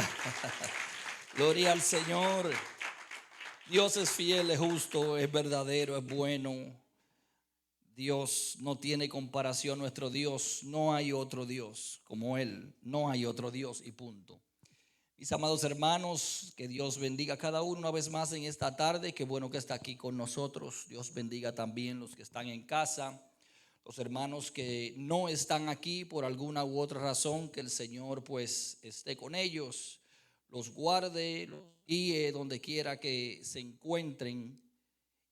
Aleluya. Gloria al Señor. Dios es fiel, es justo, es verdadero, es bueno. Dios no tiene comparación. Nuestro Dios, no hay otro Dios como Él. No hay otro Dios y punto. Mis amados hermanos, que Dios bendiga a cada uno una vez más en esta tarde. Qué bueno que está aquí con nosotros. Dios bendiga también los que están en casa, los hermanos que no están aquí por alguna u otra razón. Que el Señor pues esté con ellos, los guarde, los guíe donde quiera que se encuentren.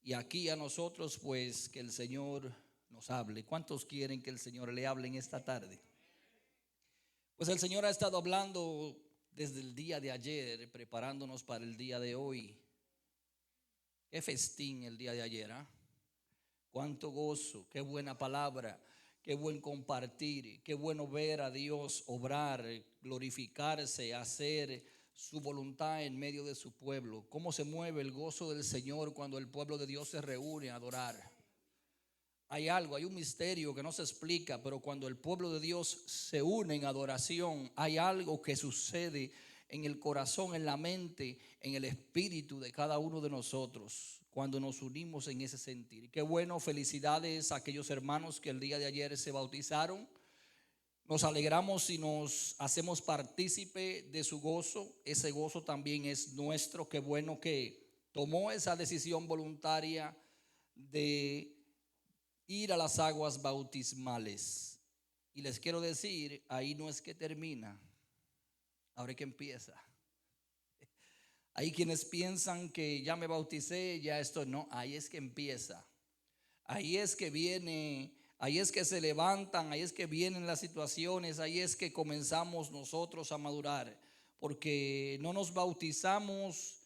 Y aquí a nosotros pues que el Señor nos hable. ¿Cuántos quieren que el Señor le hable en esta tarde? Pues el Señor ha estado hablando desde el día de ayer, preparándonos para el día de hoy. Qué festín el día de ayer, ¿eh? Cuánto gozo, qué buena palabra, qué buen compartir, qué bueno ver a Dios obrar, glorificarse, hacer su voluntad en medio de su pueblo. Cómo se mueve el gozo del Señor cuando el pueblo de Dios se reúne a adorar. Hay algo, hay un misterio que no se explica, pero cuando el pueblo de Dios se une en adoración, hay algo que sucede en el corazón, en la mente, en el espíritu de cada uno de nosotros cuando nos unimos en ese sentir. Qué bueno, felicidades a aquellos hermanos que el día de ayer se bautizaron. Nos alegramos y nos hacemos partícipe de su gozo. Ese gozo también es nuestro. Qué bueno que tomó esa decisión voluntaria de ir a las aguas bautismales. Y les quiero decir, ahí no es que termina, ahora es que empieza. Hay quienes piensan que ya me bauticé, ya esto no, ahí es que empieza. Ahí es que viene, ahí es que se levantan, ahí es que vienen las situaciones, ahí es que comenzamos nosotros a madurar. Porque no nos bautizamos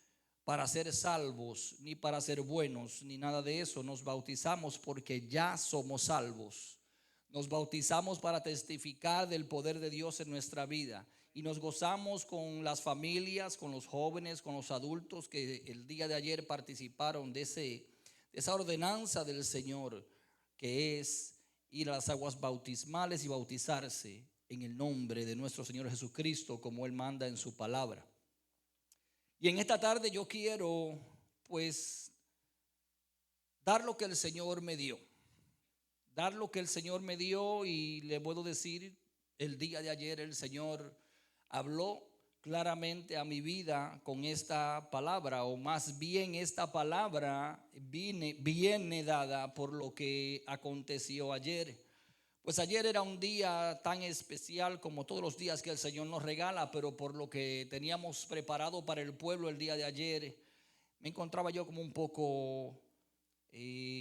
para ser salvos, ni para ser buenos, ni nada de eso. Nos bautizamos porque ya somos salvos. Nos bautizamos para testificar del poder de Dios en nuestra vida. Y nos gozamos con las familias, con los jóvenes, con los adultos que el día de ayer participaron de esa ordenanza del Señor, que es ir a las aguas bautismales y bautizarse en el nombre de nuestro Señor Jesucristo, como Él manda en su palabra. Y en esta tarde yo quiero pues dar lo que el Señor me dio. Dar lo que el Señor me dio, y le puedo decir, el día de ayer el Señor habló claramente a mi vida con esta palabra, o más bien esta palabra viene dada por lo que aconteció ayer. Pues ayer era un día tan especial como todos los días que el Señor nos regala, pero por lo que teníamos preparado para el pueblo el día de ayer, me encontraba yo como un poco,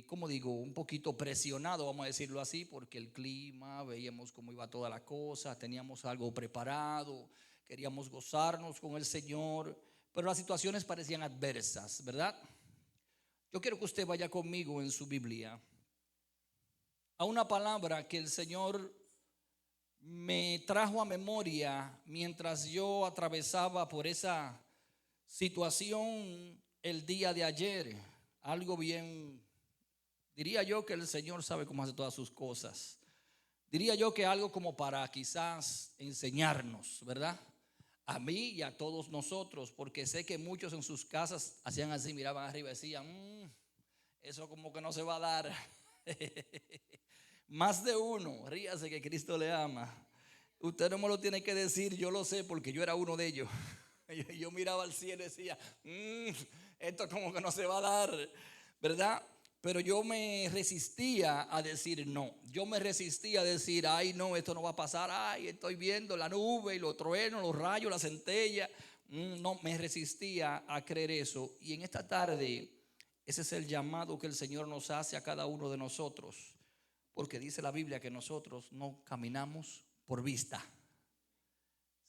¿cómo digo? Un poquito presionado, vamos a decirlo así, porque el clima, veíamos cómo iba toda la cosa, teníamos algo preparado, queríamos gozarnos con el Señor, pero las situaciones parecían adversas, ¿verdad? Yo quiero que usted vaya conmigo en su Biblia a una palabra que el Señor me trajo a memoria mientras yo atravesaba por esa situación el día de ayer. Algo bien, diría yo que el Señor sabe cómo hace todas sus cosas. Diría yo que algo como para quizás enseñarnos, ¿verdad? A mí y a todos nosotros, porque sé que muchos en sus casas hacían así, miraban arriba y decían, eso como que no se va a dar. Más de uno, ríase que Cristo le ama. Usted no me lo tiene que decir, yo lo sé porque yo era uno de ellos. Yo miraba al cielo y decía, esto como que no se va a dar, ¿verdad? Pero yo me resistía a decir no. Yo me resistía a decir, ay no, esto no va a pasar. Ay, estoy viendo la nube y los truenos, los rayos, la centella. No, me resistía a creer eso. Y en esta tarde, ese es el llamado que el Señor nos hace a cada uno de nosotros. Porque dice la Biblia que nosotros no caminamos por vista,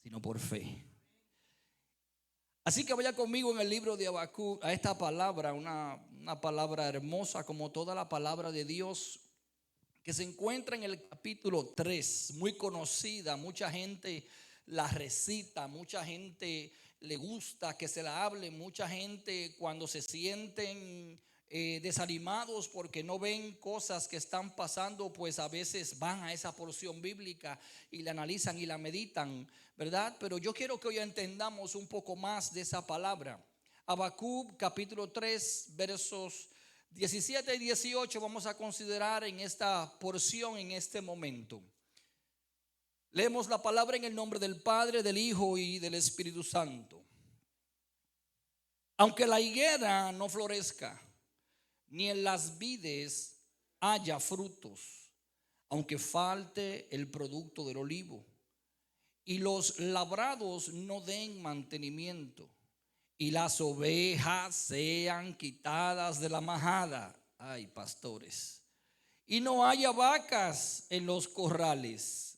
sino por fe. Así que vaya conmigo en el libro de Habacuc a esta palabra, una palabra hermosa como toda la palabra de Dios, que se encuentra en el capítulo 3, muy conocida. Mucha gente la recita, mucha gente le gusta que se la hable, mucha gente cuando se sienten desanimados porque no ven cosas que están pasando, pues a veces van a esa porción bíblica y la analizan y la meditan, ¿verdad? Pero yo quiero que hoy entendamos un poco más de esa palabra. Habacuc capítulo 3 versos 17 y 18 vamos a considerar en esta porción, en este momento. Leemos la palabra en el nombre del Padre, del Hijo y del Espíritu Santo. Aunque la higuera no florezca, ni en las vides haya frutos, aunque falte el producto del olivo, y los labrados no den mantenimiento, y las ovejas sean quitadas de la majada, ay pastores, y no haya vacas en los corrales,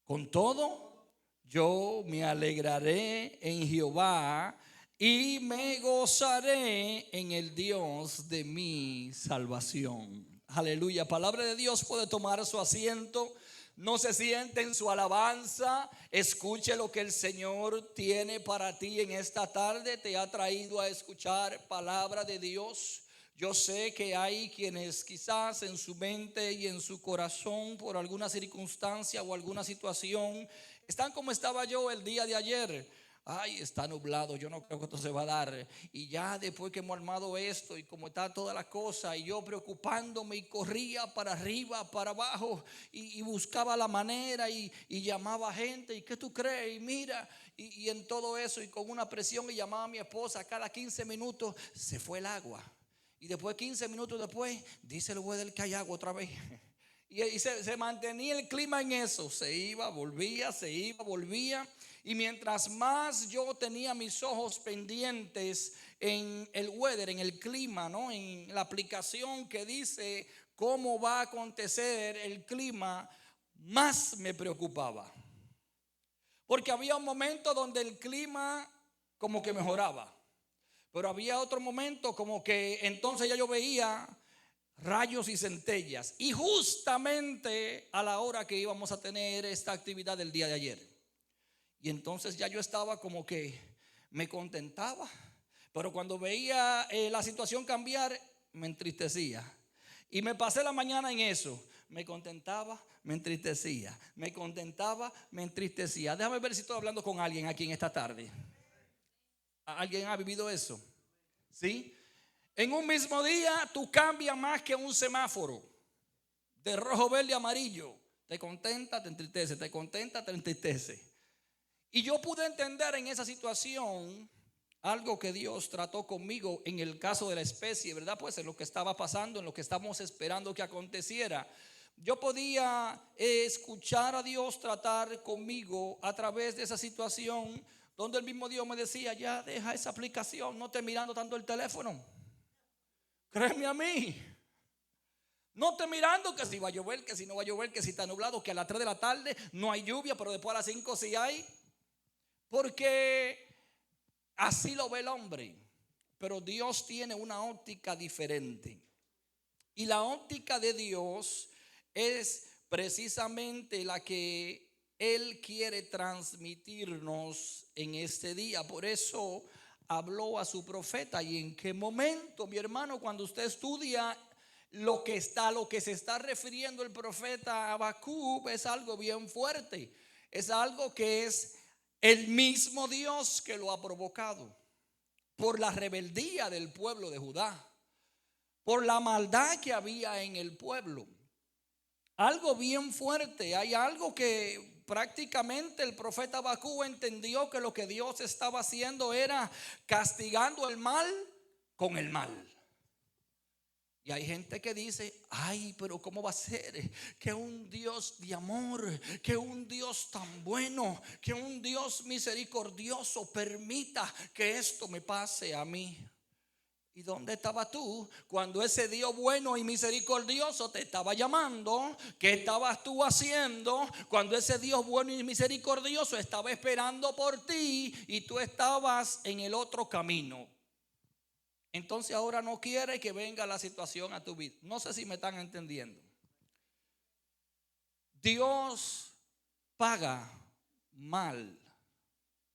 con todo yo me alegraré en Jehová y me gozaré en el Dios de mi salvación. Aleluya. Palabra de Dios, puede tomar su asiento. No se siente en su alabanza. Escuche lo que el Señor tiene para ti en esta tarde. Te ha traído a escuchar palabra de Dios. Yo sé que hay quienes quizás en su mente y en su corazón, por alguna circunstancia o alguna situación, están como estaba yo el día de ayer. Ay, está nublado, yo no creo que esto se va a dar. Y ya después que hemos armado esto y como está toda la cosa, y yo preocupándome y corría para arriba, para abajo, y buscaba la manera y llamaba a gente. ¿Y qué tú crees? Y mira, y en todo eso, y con una presión, y llamaba a mi esposa cada 15 minutos, se fue el agua. Y después 15 minutos después, dice el weather que hay agua otra vez. Y se mantenía el clima en eso. Se iba, volvía, se iba, volvía. Y mientras más yo tenía mis ojos pendientes en el weather, en el clima, ¿no? En la aplicación que dice cómo va a acontecer el clima, más me preocupaba. Porque había un momento donde el clima como que mejoraba. Pero había otro momento como que entonces ya yo veía rayos y centellas. Y justamente a la hora que íbamos a tener esta actividad del día de ayer. Y entonces ya yo estaba como que me contentaba. Pero cuando veía la situación cambiar, me entristecía. Y me pasé la mañana en eso. Me contentaba, me entristecía. Me contentaba, me entristecía. Déjame ver si estoy hablando con alguien aquí en esta tarde. ¿Alguien ha vivido eso? ¿Sí? En un mismo día tú cambias más que un semáforo de rojo, verde, amarillo. Te contenta, te entristece, te contenta, te entristece. Y yo pude entender en esa situación algo que Dios trató conmigo en el caso de la especie, ¿verdad? Pues en lo que estaba pasando, en lo que estamos esperando que aconteciera. Yo podía escuchar a Dios tratar conmigo a través de esa situación donde el mismo Dios me decía: ya deja esa aplicación, no estés mirando tanto el teléfono. Créeme a mí. No estés mirando que si va a llover, que si no va a llover, que si está nublado, que a las 3 de la tarde no hay lluvia, pero después a las 5 sí hay. Porque así lo ve el hombre. Pero Dios tiene una óptica diferente. Y la óptica de Dios es precisamente la que Él quiere transmitirnos en este día. Por eso habló a su profeta. ¿Y en qué momento, mi hermano? Cuando usted estudia lo que se está refiriendo el profeta Habacuc, es algo bien fuerte. Es algo que es el mismo Dios que lo ha provocado por la rebeldía del pueblo de Judá, por la maldad que había en el pueblo. Algo bien fuerte. Hay algo que prácticamente el profeta Habacuc entendió, que lo que Dios estaba haciendo era castigando el mal con el mal. Y hay gente que dice: ay, pero ¿cómo va a ser que un Dios de amor, que un Dios tan bueno, que un Dios misericordioso permita que esto me pase a mí? ¿Y dónde estabas tú cuando ese Dios bueno y misericordioso te estaba llamando? ¿Qué estabas tú haciendo cuando ese Dios bueno y misericordioso estaba esperando por ti y tú estabas en el otro camino? Entonces ahora no quiere que venga la situación a tu vida. No sé si me están entendiendo. Dios paga mal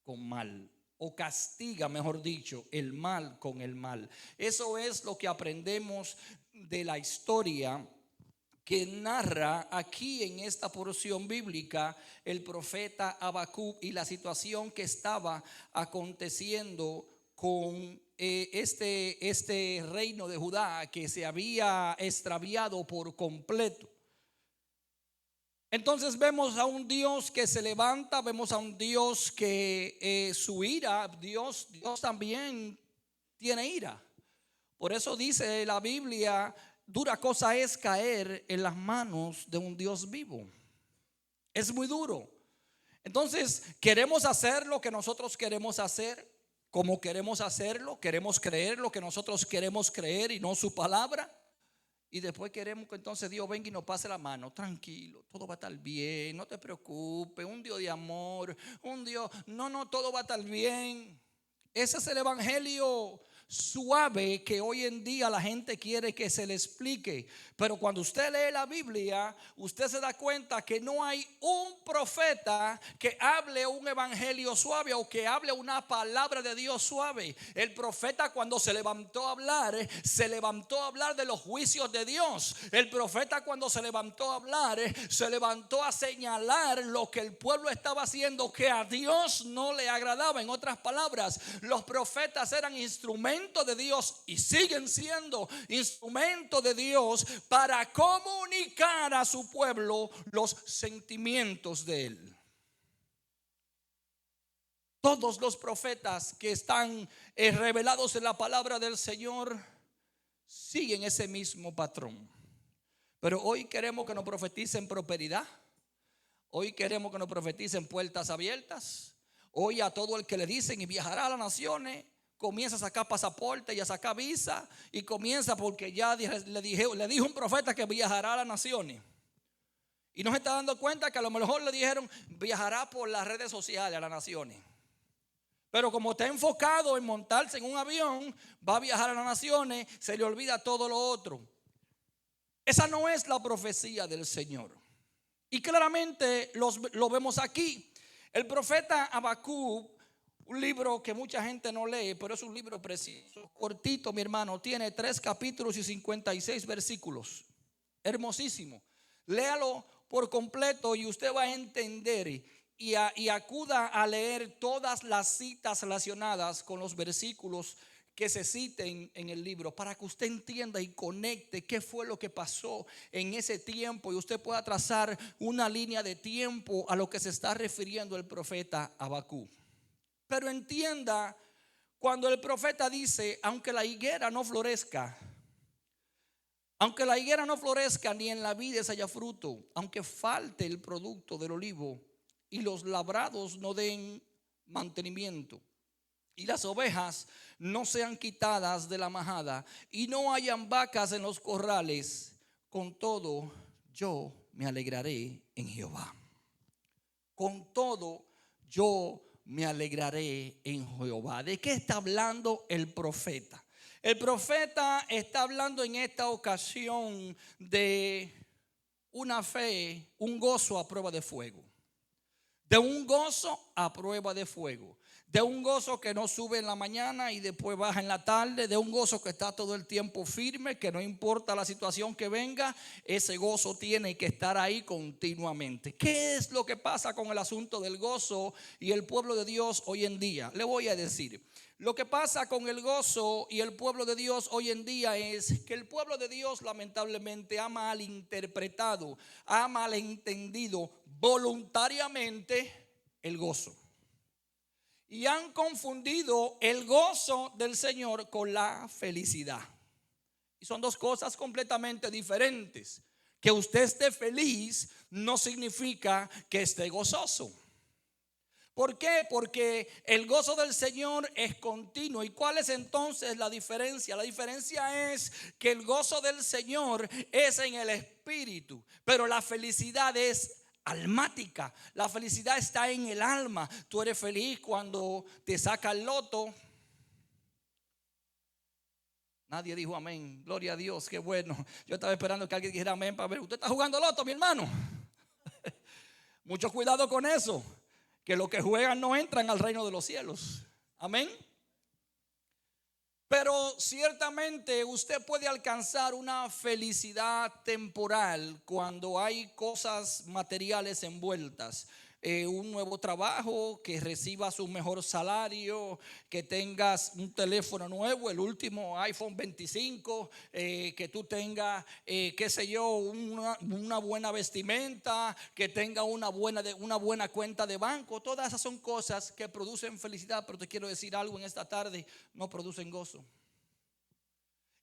con mal. o castiga, mejor dicho, el mal con el mal. Eso es lo que aprendemos de la historia que narra aquí en esta porción bíblica el profeta Habacuc y la situación que estaba aconteciendo con este reino de Judá que se había extraviado por completo. Entonces vemos a un Dios que se levanta, vemos a un Dios que su ira, Dios también tiene ira. Por eso dice la Biblia, dura cosa es caer en las manos de un Dios vivo. Es muy duro. Entonces queremos hacer lo que nosotros queremos hacer, como queremos hacerlo, queremos creer lo que nosotros queremos creer y no su palabra. Y después queremos que entonces Dios venga y nos pase la mano. Tranquilo, todo va a estar bien, no te preocupes. Un Dios de amor, un Dios, no, todo va a estar bien. Ese es el evangelio suave que hoy en día la gente quiere que se le explique. Pero cuando usted lee la Biblia, usted se da cuenta que no hay un profeta que hable un evangelio suave o que hable una palabra de Dios suave. El profeta, cuando se levantó a hablar de los juicios de Dios. El profeta, cuando se levantó a hablar, se levantó a señalar lo que el pueblo estaba haciendo que a Dios no le agradaba. En otras palabras, los profetas eran instrumentos de Dios y siguen siendo instrumentos de Dios para comunicar a su pueblo los sentimientos de Él. Todos los profetas que están revelados en la palabra del Señor siguen ese mismo patrón. Pero hoy queremos que nos profeticen prosperidad. Hoy queremos que nos profeticen puertas abiertas. Hoy a todo el que le dicen y viajará a las naciones, comienza a sacar pasaporte y a sacar visa. Y comienza porque ya le dijo un profeta que viajará a las naciones. Y no se está dando cuenta que a lo mejor le dijeron viajará por las redes sociales a las naciones. Pero como está enfocado en montarse en un avión, va a viajar a las naciones, se le olvida todo lo otro. Esa no es la profecía del Señor. Y claramente lo vemos aquí. El profeta Habacuc, un libro que mucha gente no lee, pero es un libro precioso, cortito, mi hermano. Tiene 3 capítulos y 56 versículos. Hermosísimo. Léalo por completo y usted va a entender y acuda a leer todas las citas relacionadas con los versículos que se citen en el libro, para que usted entienda y conecte qué fue lo que pasó en ese tiempo y usted pueda trazar una línea de tiempo a lo que se está refiriendo el profeta Habacuc. Pero entienda, cuando el profeta dice, aunque la higuera no florezca ni en la vides haya fruto, aunque falte el producto del olivo y los labrados no den mantenimiento y las ovejas no sean quitadas de la majada y no hayan vacas en los corrales, con todo yo me alegraré en Jehová. Con todo yo me alegraré en Jehová. ¿De qué está hablando el profeta? El profeta está hablando en esta ocasión de una fe, un gozo a prueba de fuego. De un gozo a prueba de fuego. De un gozo que no sube en la mañana y después baja en la tarde. De un gozo que está todo el tiempo firme, que no importa la situación que venga, ese gozo tiene que estar ahí continuamente. ¿Qué es lo que pasa con el asunto del gozo y el pueblo de Dios hoy en día? Le voy a decir. Lo que pasa con el gozo y el pueblo de Dios hoy en día es que el pueblo de Dios lamentablemente ha malinterpretado, ha malentendido voluntariamente el gozo. Y han confundido el gozo del Señor con la felicidad. Y son dos cosas completamente diferentes. Que usted esté feliz no significa que esté gozoso. ¿Por qué? Porque el gozo del Señor es continuo. ¿Y cuál es entonces la diferencia? La diferencia es que el gozo del Señor es en el espíritu, pero la felicidad es almática. La felicidad está en el alma. Tú eres feliz cuando te saca el loto. Nadie dijo amén. Gloria a Dios, qué bueno. Yo estaba esperando que alguien dijera amén para ver. Usted está jugando loto, mi hermano. Mucho cuidado con eso, que los que juegan no entran al reino de los cielos. Amén. Pero ciertamente usted puede alcanzar una felicidad temporal cuando hay cosas materiales envueltas. Un nuevo trabajo, que recibas un mejor salario, que tengas un teléfono nuevo, el último iPhone 25, que tú tengas, qué sé yo, una buena vestimenta, que tenga una buena cuenta de banco. Todas esas son cosas que producen felicidad, pero te quiero decir algo en esta tarde: no producen gozo.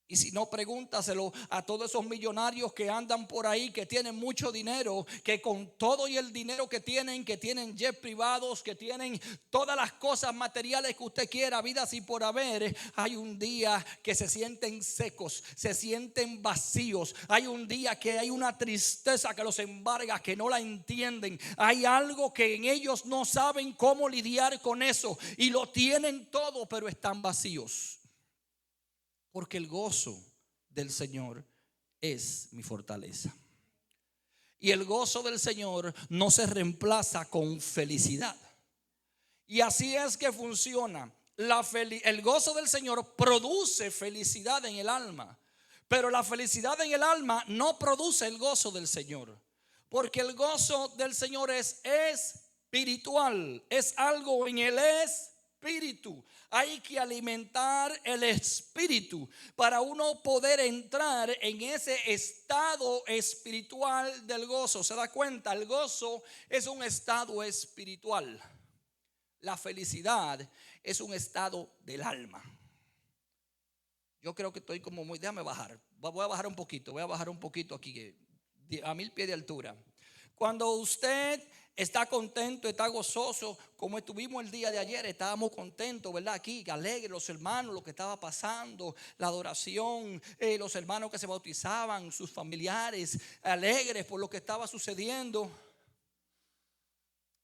Y si no, pregúntaselo a todos esos millonarios que andan por ahí, que tienen mucho dinero, que con todo y el dinero que tienen jets privados, que tienen todas las cosas materiales que usted quiera, vidas y por haber, hay un día que se sienten secos, se sienten vacíos. Hay un día que hay una tristeza que los embarga, que no la entienden. Hay algo que en ellos no saben cómo lidiar con eso, y lo tienen todo, pero están vacíos. Porque el gozo del Señor es mi fortaleza. Y el gozo del Señor no se reemplaza con felicidad. Y así es que funciona. El gozo del Señor produce felicidad en el alma. Pero la felicidad en el alma no produce el gozo del Señor. Porque el gozo del Señor es espiritual. Es algo en el espíritu. Hay que alimentar el espíritu para uno poder entrar en ese estado espiritual del gozo. ¿Se da cuenta? El gozo es un estado espiritual. La felicidad es un estado del alma. Yo creo que estoy como muy... Déjame bajar. Voy a bajar un poquito. Voy a bajar un poquito aquí, a 1000 pies de altura. Cuando usted está contento, está gozoso, como estuvimos el día de ayer, estábamos contentos, ¿verdad? Aquí, alegres, los hermanos, lo que estaba pasando, la adoración, los hermanos que se bautizaban, sus familiares, alegres por lo que estaba sucediendo.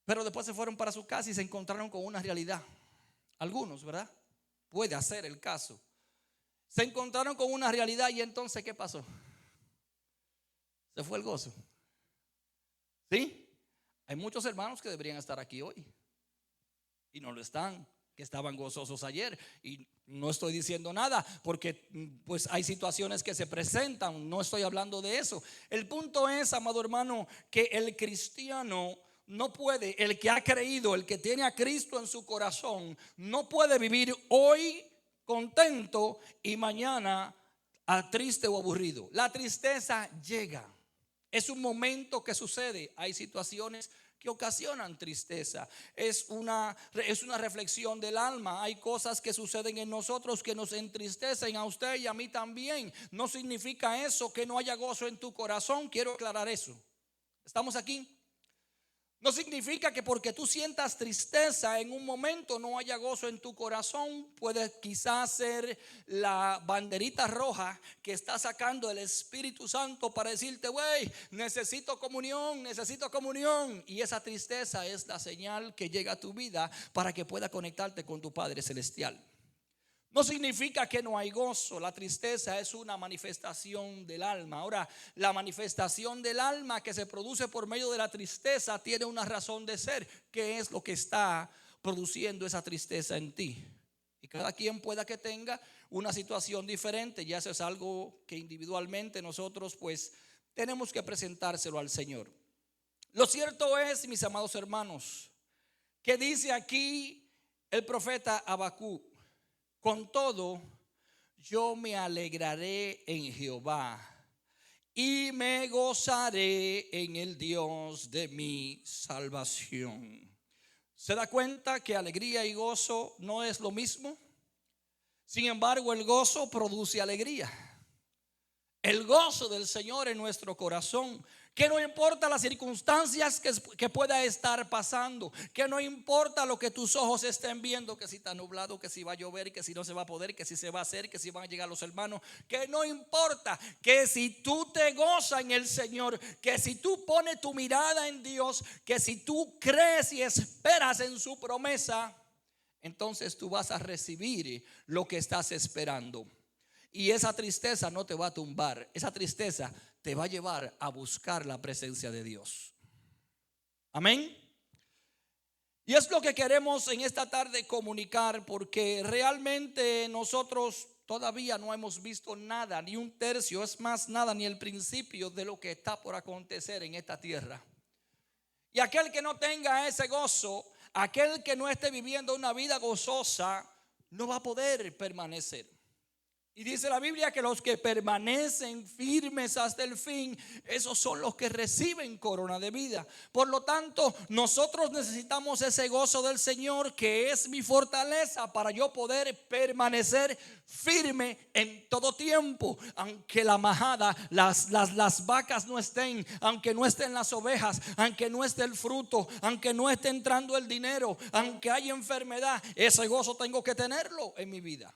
Pero después se fueron para su casa y se encontraron con una realidad. Algunos, ¿verdad? Puede ser el caso. Se encontraron con una realidad, y entonces, ¿qué pasó? Se fue el gozo. ¿Sí? Hay muchos hermanos que deberían estar aquí hoy y no lo están, que estaban gozosos ayer. Y no estoy diciendo nada porque pues hay situaciones que se presentan, no estoy hablando de eso. El punto es, amado hermano, que el cristiano no puede, el que ha creído, el que tiene a Cristo en su corazón, no puede vivir hoy contento y mañana triste o aburrido. La tristeza llega. Es un momento que sucede. Hay situaciones que ocasionan tristeza. Es una reflexión del alma. Hay cosas que suceden en nosotros que nos entristecen, a usted y a mí también. No significa eso que no haya gozo en tu corazón. Quiero aclarar eso. ¿Estamos aquí? No significa que porque tú sientas tristeza en un momento no haya gozo en tu corazón. Puede quizás ser la banderita roja que está sacando el Espíritu Santo para decirte: güey, necesito comunión, necesito comunión. Y esa tristeza es la señal que llega a tu vida para que pueda conectarte con tu Padre Celestial. No significa que no hay gozo. La tristeza es una manifestación del alma. Ahora, la manifestación del alma que se produce por medio de la tristeza tiene una razón de ser. ¿Qué es lo que está produciendo esa tristeza en ti? Y cada quien pueda que tenga una situación diferente. Ya eso es algo que individualmente nosotros pues tenemos que presentárselo al Señor. Lo cierto es, mis amados hermanos, que dice aquí el profeta Habacuc: con todo, yo me alegraré en Jehová y me gozaré en el Dios de mi salvación. ¿Se da cuenta que alegría y gozo no es lo mismo? Sin embargo, el gozo produce alegría. El gozo del Señor en nuestro corazón, que no importa las circunstancias que pueda estar pasando, que no importa lo que tus ojos estén viendo, que si está nublado, que si va a llover, que si no se va a poder, que si se va a hacer, que si van a llegar los hermanos, que no importa, que si tú te gozas en el Señor, que si tú pones tu mirada en Dios, que si tú crees y esperas en su promesa, entonces tú vas a recibir lo que estás esperando. Y esa tristeza no te va a tumbar. Esa tristeza te va a llevar a buscar la presencia de Dios. Amén. Y es lo que queremos en esta tarde comunicar, porque realmente nosotros todavía no hemos visto nada, ni un tercio, es más, nada, ni el principio de lo que está por acontecer en esta tierra. Y aquel que no tenga ese gozo, aquel que no esté viviendo una vida gozosa, no va a poder permanecer. Y dice la Biblia que los que permanecen firmes hasta el fin, esos son los que reciben corona de vida. Por lo tanto, nosotros necesitamos ese gozo del Señor, que es mi fortaleza para yo poder permanecer firme en todo tiempo. Aunque la majada, las vacas no estén, aunque no estén las ovejas, aunque no esté el fruto, aunque no esté entrando el dinero, aunque haya enfermedad, ese gozo tengo que tenerlo en mi vida.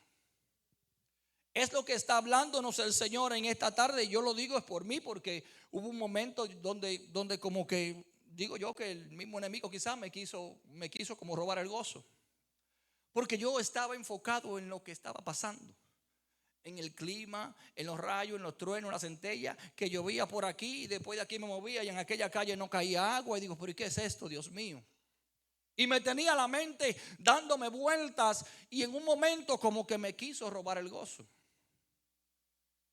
Es lo que está hablándonos el Señor en esta tarde. Yo lo digo es por mí, porque hubo un momento donde como que digo yo que el mismo enemigo quizás me quiso como robar el gozo, porque yo estaba enfocado en lo que estaba pasando, en el clima, en los rayos, en los truenos, en la centella, que llovía por aquí y después de aquí me movía y en aquella calle no caía agua. Y digo, ¿pero qué es esto, Dios mío? Y me tenía la mente dándome vueltas, y en un momento como que me quiso robar el gozo.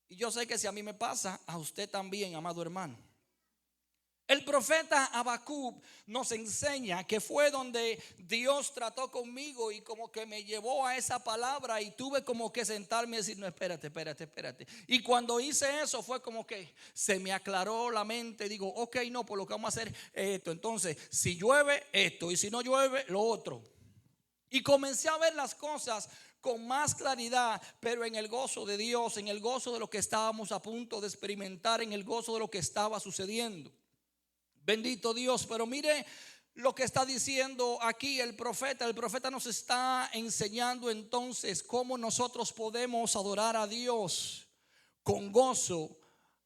Y yo sé que si a mí me pasa, a usted también, amado hermano. El profeta Habacuc nos enseña que fue donde Dios trató conmigo y como que me llevó a esa palabra, y tuve como que sentarme y decir, no, espérate. Y cuando hice eso fue como que se me aclaró la mente. Digo, ok, no, pues lo que vamos a hacer es esto. Entonces, si llueve, esto, y si no llueve, lo otro. Y comencé a ver las cosas con más claridad, pero en el gozo de Dios, en el gozo de lo que estábamos a punto de experimentar, en el gozo de lo que estaba sucediendo. Bendito Dios. Pero mire lo que está diciendo aquí el profeta. El profeta nos está enseñando entonces cómo nosotros podemos adorar a Dios con gozo,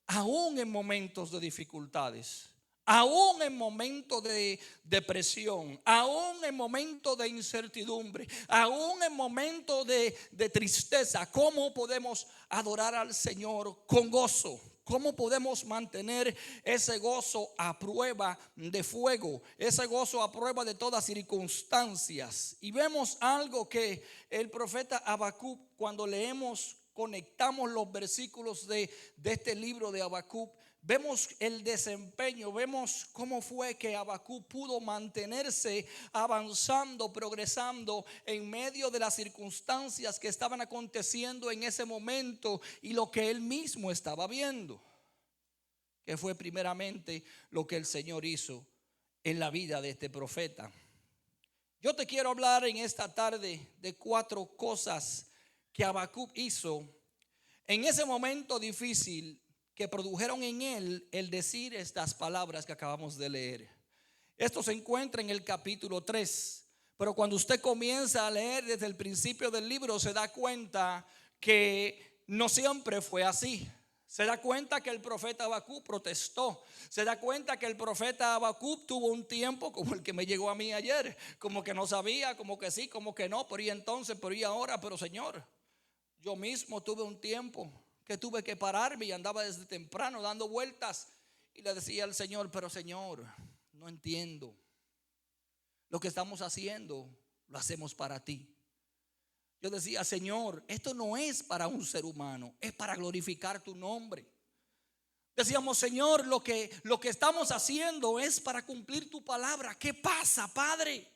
aún en momentos de dificultades, aún en momentos de depresión, aún en momentos de incertidumbre, aún en momentos de tristeza. ¿Cómo podemos adorar al Señor con gozo? ¿Cómo podemos mantener ese gozo a prueba de fuego? Ese gozo a prueba de todas circunstancias. Y vemos algo que el profeta Habacuc, cuando leemos, conectamos los versículos de este libro de Habacuc, vemos el desempeño, vemos cómo fue que Habacuc pudo mantenerse avanzando, progresando en medio de las circunstancias que estaban aconteciendo en ese momento y lo que él mismo estaba viendo, que fue primeramente lo que el Señor hizo en la vida de este profeta. Yo te quiero hablar en esta tarde de 4 cosas que Habacuc hizo en ese momento difícil, que produjeron en él el decir estas palabras que acabamos de leer. Esto se encuentra en el capítulo 3, pero cuando usted comienza a leer desde el principio del libro, se da cuenta que no siempre fue así. Se da cuenta que el profeta Habacuc protestó. Se da cuenta que el profeta Habacuc tuvo un tiempo como el que me llegó a mí ayer, como que no sabía, como que sí, como que no, pero y entonces, pero y ahora, pero Señor. Yo mismo tuve un tiempo que tuve que pararme y andaba desde temprano dando vueltas y le decía al Señor, pero Señor, no entiendo. Lo que estamos haciendo lo hacemos para ti. Yo decía, Señor, esto no es para un ser humano, es para glorificar tu nombre. Decíamos, Señor, lo que estamos haciendo es para cumplir tu palabra. ¿Qué pasa, Padre?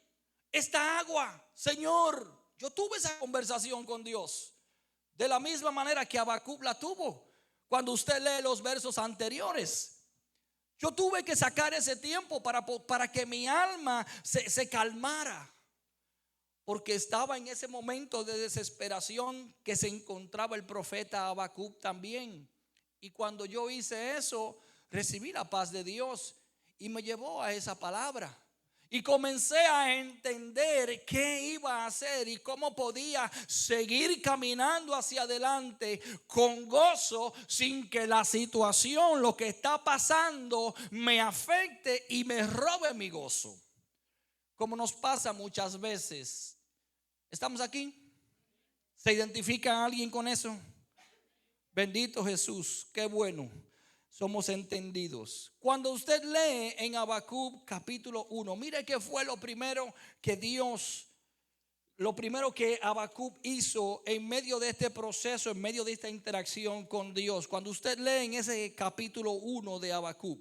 Esta agua, Señor. Yo tuve esa conversación con Dios de la misma manera que Habacuc la tuvo. Cuando usted lee los versos anteriores, yo tuve que sacar ese tiempo para que mi alma se calmara, porque estaba en ese momento de desesperación que se encontraba el profeta Habacuc también. Y cuando yo hice eso, recibí la paz de Dios y me llevó a esa palabra. Y comencé a entender qué iba a hacer y cómo podía seguir caminando hacia adelante con gozo, sin que la situación, lo que está pasando, me afecte y me robe mi gozo. Como nos pasa muchas veces. ¿Estamos aquí? ¿Se identifica alguien con eso? Bendito Jesús, qué bueno. somos entendidos. Cuando usted lee en Habacuc capítulo 1, mire qué fue lo primero que Habacuc hizo en medio de este proceso, en medio de esta interacción con Dios. Cuando usted lee en ese capítulo 1 de Habacuc,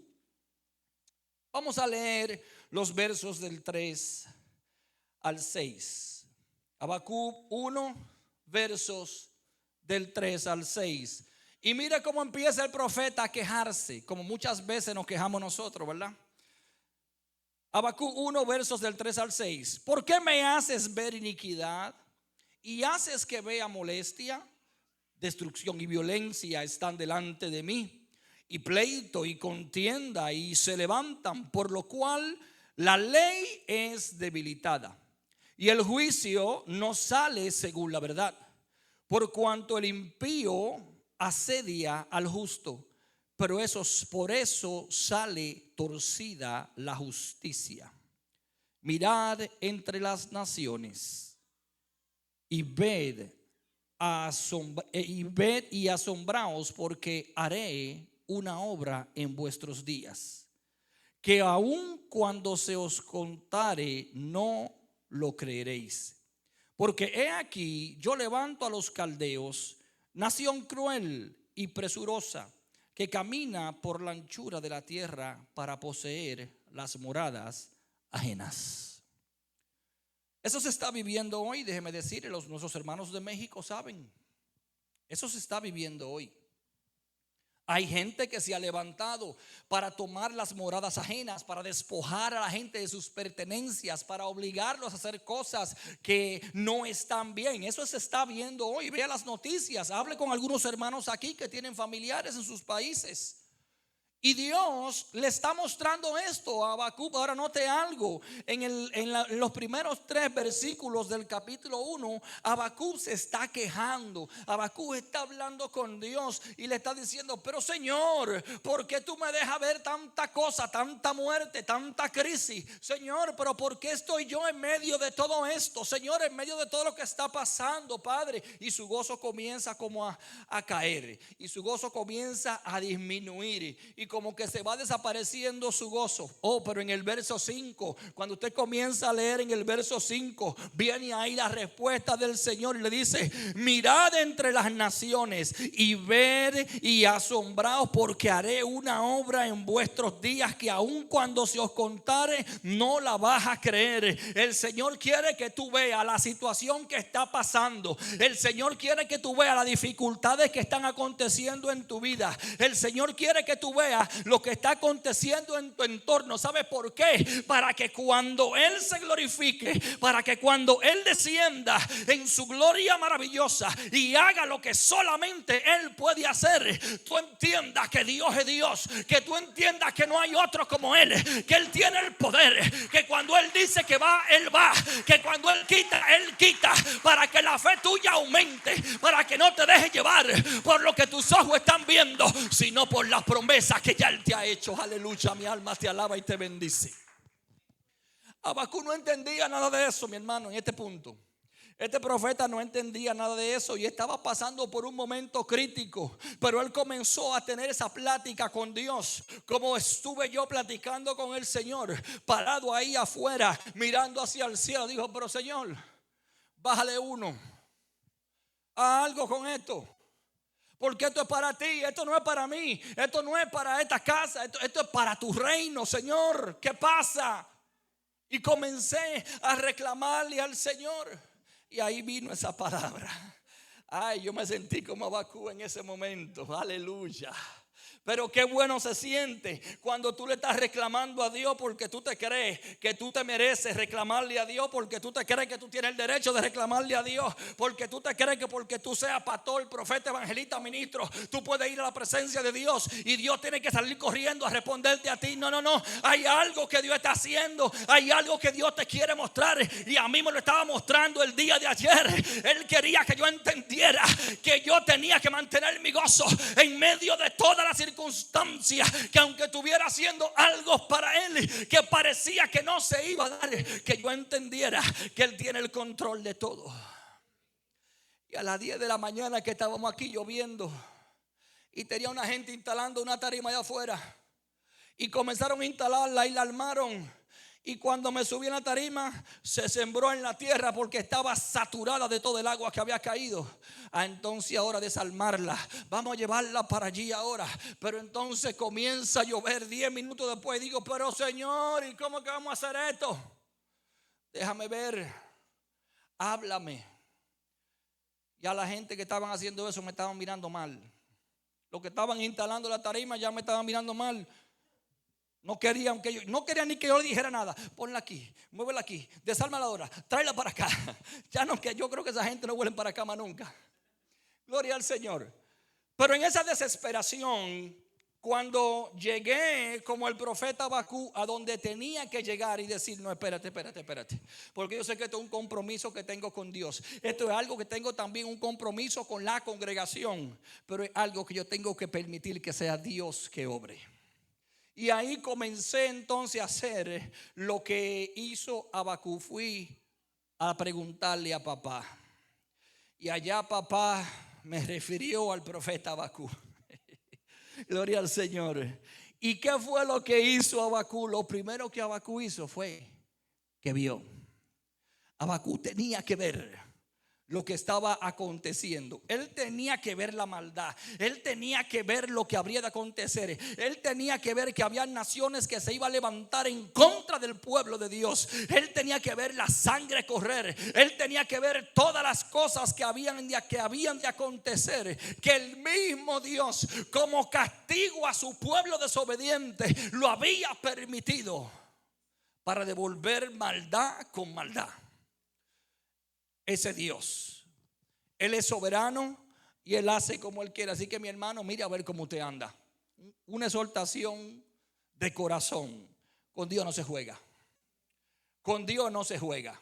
vamos a leer los versos del 3 al 6. Habacuc 1, versos del 3 al 6. Y mire cómo empieza el profeta a quejarse, como muchas veces nos quejamos nosotros, ¿verdad? Habacuc 1, versos del 3 al 6. ¿Por qué me haces ver iniquidad y haces que vea molestia? Destrucción y violencia están delante de mí, y pleito y contienda y se levantan, por lo cual la ley es debilitada y el juicio no sale según la verdad. Por cuanto el impío asedia al justo, pero por eso sale torcida la justicia. Mirad entre las naciones y ved y asombraos, porque haré una obra en vuestros días, que aun cuando se os contare no lo creeréis. Porque he aquí, yo levanto a los caldeos, nación cruel y presurosa, que camina por la anchura de la tierra para poseer las moradas ajenas. Eso se está viviendo hoy, déjeme decirle, nuestros hermanos de México saben. Eso se está viviendo hoy. Hay gente que se ha levantado para tomar las moradas ajenas, para despojar a la gente de sus pertenencias, para obligarlos a hacer cosas que no están bien. Eso se está viendo hoy. Vea las noticias, hable con algunos hermanos aquí que tienen familiares en sus países. Y Dios le está mostrando esto a Habacuc. Ahora note algo, en los primeros 3 versículos del capítulo 1, Habacuc se está quejando. Habacuc está hablando con Dios y le está diciendo: pero Señor, ¿por qué tú me dejas ver tanta cosa, tanta muerte, tanta crisis? Señor, pero ¿por qué estoy yo en medio de todo esto? Señor, en medio de todo lo que está pasando, Padre. Y su gozo comienza como a caer, y su gozo comienza a disminuir, y como que se va desapareciendo su gozo. Pero en el verso 5, cuando usted comienza a leer en el verso 5, viene ahí la respuesta del Señor y le dice: mirad entre las naciones y ved y asombraos, porque haré una obra en vuestros días, que aun cuando se os contare no la vas a creer. El Señor quiere que tú veas la situación que está pasando. El Señor quiere que tú veas las dificultades que están aconteciendo en tu vida. El Señor quiere que tú veas lo que está aconteciendo en tu entorno. ¿Sabe por qué? Para que cuando Él se glorifique, para que cuando Él descienda en su gloria maravillosa y haga lo que solamente Él puede hacer, tú entiendas que Dios es Dios, que tú entiendas que no hay otro como Él, que Él tiene el poder, que cuando Él dice que va, Él va, que cuando Él quita, para que la fe tuya aumente, para que no te dejes llevar por lo que tus ojos están viendo, sino por las promesas que ya Él te ha hecho. Aleluya, mi alma te alaba y te bendice. Habacuc no entendía nada de eso, mi hermano, en este punto. Este profeta no entendía nada de eso y estaba pasando por un momento crítico, pero él comenzó a tener esa plática con Dios, como estuve yo platicando con el Señor, parado ahí afuera, mirando hacia el cielo. Dijo: pero Señor, bájale uno, haz algo con esto, porque esto es para ti, esto no es para mí, esto no es para esta casa, esto es para tu reino, Señor. ¿Qué pasa? Y comencé a reclamarle al Señor. Y ahí vino esa palabra. Ay, yo me sentí como Habacuc en ese momento. Aleluya. Pero qué bueno se siente cuando tú le estás reclamando a Dios, porque tú te crees que tú te mereces reclamarle a Dios, porque tú te crees que tú tienes el derecho de reclamarle a Dios, porque tú te crees que porque tú seas pastor, profeta, evangelista, ministro, tú puedes ir a la presencia de Dios y Dios tiene que salir corriendo a responderte a ti. No. Hay algo que Dios está haciendo, hay algo que Dios te quiere mostrar, y a mí me lo estaba mostrando el día de ayer. Él quería que yo entendiera que yo tenía que mantener mi gozo en medio de todas las circunstancias, que aunque estuviera haciendo algo para Él que parecía que no se iba a dar, que yo entendiera que Él tiene el control de todo. Y a las 10 de la mañana que estábamos aquí lloviendo, y tenía una gente instalando una tarima allá afuera. Y comenzaron a instalarla y la armaron. Y cuando me subí en la tarima, se sembró en la tierra porque estaba saturada de todo el agua que había caído. Entonces ahora desarmarla, vamos a llevarla para allí ahora. Pero entonces comienza a llover 10 minutos después. Digo, pero Señor, ¿y cómo que vamos a hacer esto? Déjame ver, háblame. Ya la gente que estaban haciendo eso me estaban mirando mal. Los que estaban instalando la tarima ya me estaban mirando mal. No querían ni que yo le dijera nada. Ponla aquí, muévela aquí, desármala ahora, tráela para acá. Ya no, que yo creo que esa gente no vuelve para acá más nunca. Gloria al Señor. Pero en esa desesperación, cuando llegué como el profeta Habacuc a donde tenía que llegar y decir, no, espérate. Porque yo sé que esto es un compromiso que tengo con Dios. Esto es algo que tengo también un compromiso con la congregación. Pero es algo que yo tengo que permitir que sea Dios que obre. Y ahí comencé entonces a hacer lo que hizo Habacuc. Fui a preguntarle a papá. Y allá papá me refirió al profeta Habacuc. Gloria al Señor. ¿Y qué fue lo que hizo Habacuc? Lo primero que Habacuc hizo fue que vio. Habacuc tenía que ver lo que estaba aconteciendo. Él tenía que ver la maldad. Él tenía que ver lo que habría de acontecer. Él tenía que ver que había naciones que se iban a levantar en contra del pueblo de Dios. Él tenía que ver la sangre correr. Él tenía que ver todas las cosas que habían de acontecer. Que el mismo Dios, como castigo a su pueblo desobediente, lo había permitido para devolver maldad con maldad. Ese Dios, Él es soberano y Él hace como Él quiere. Así que mi hermano, mire a ver cómo usted anda. Una exhortación de corazón. Con Dios no se juega. Con Dios no se juega.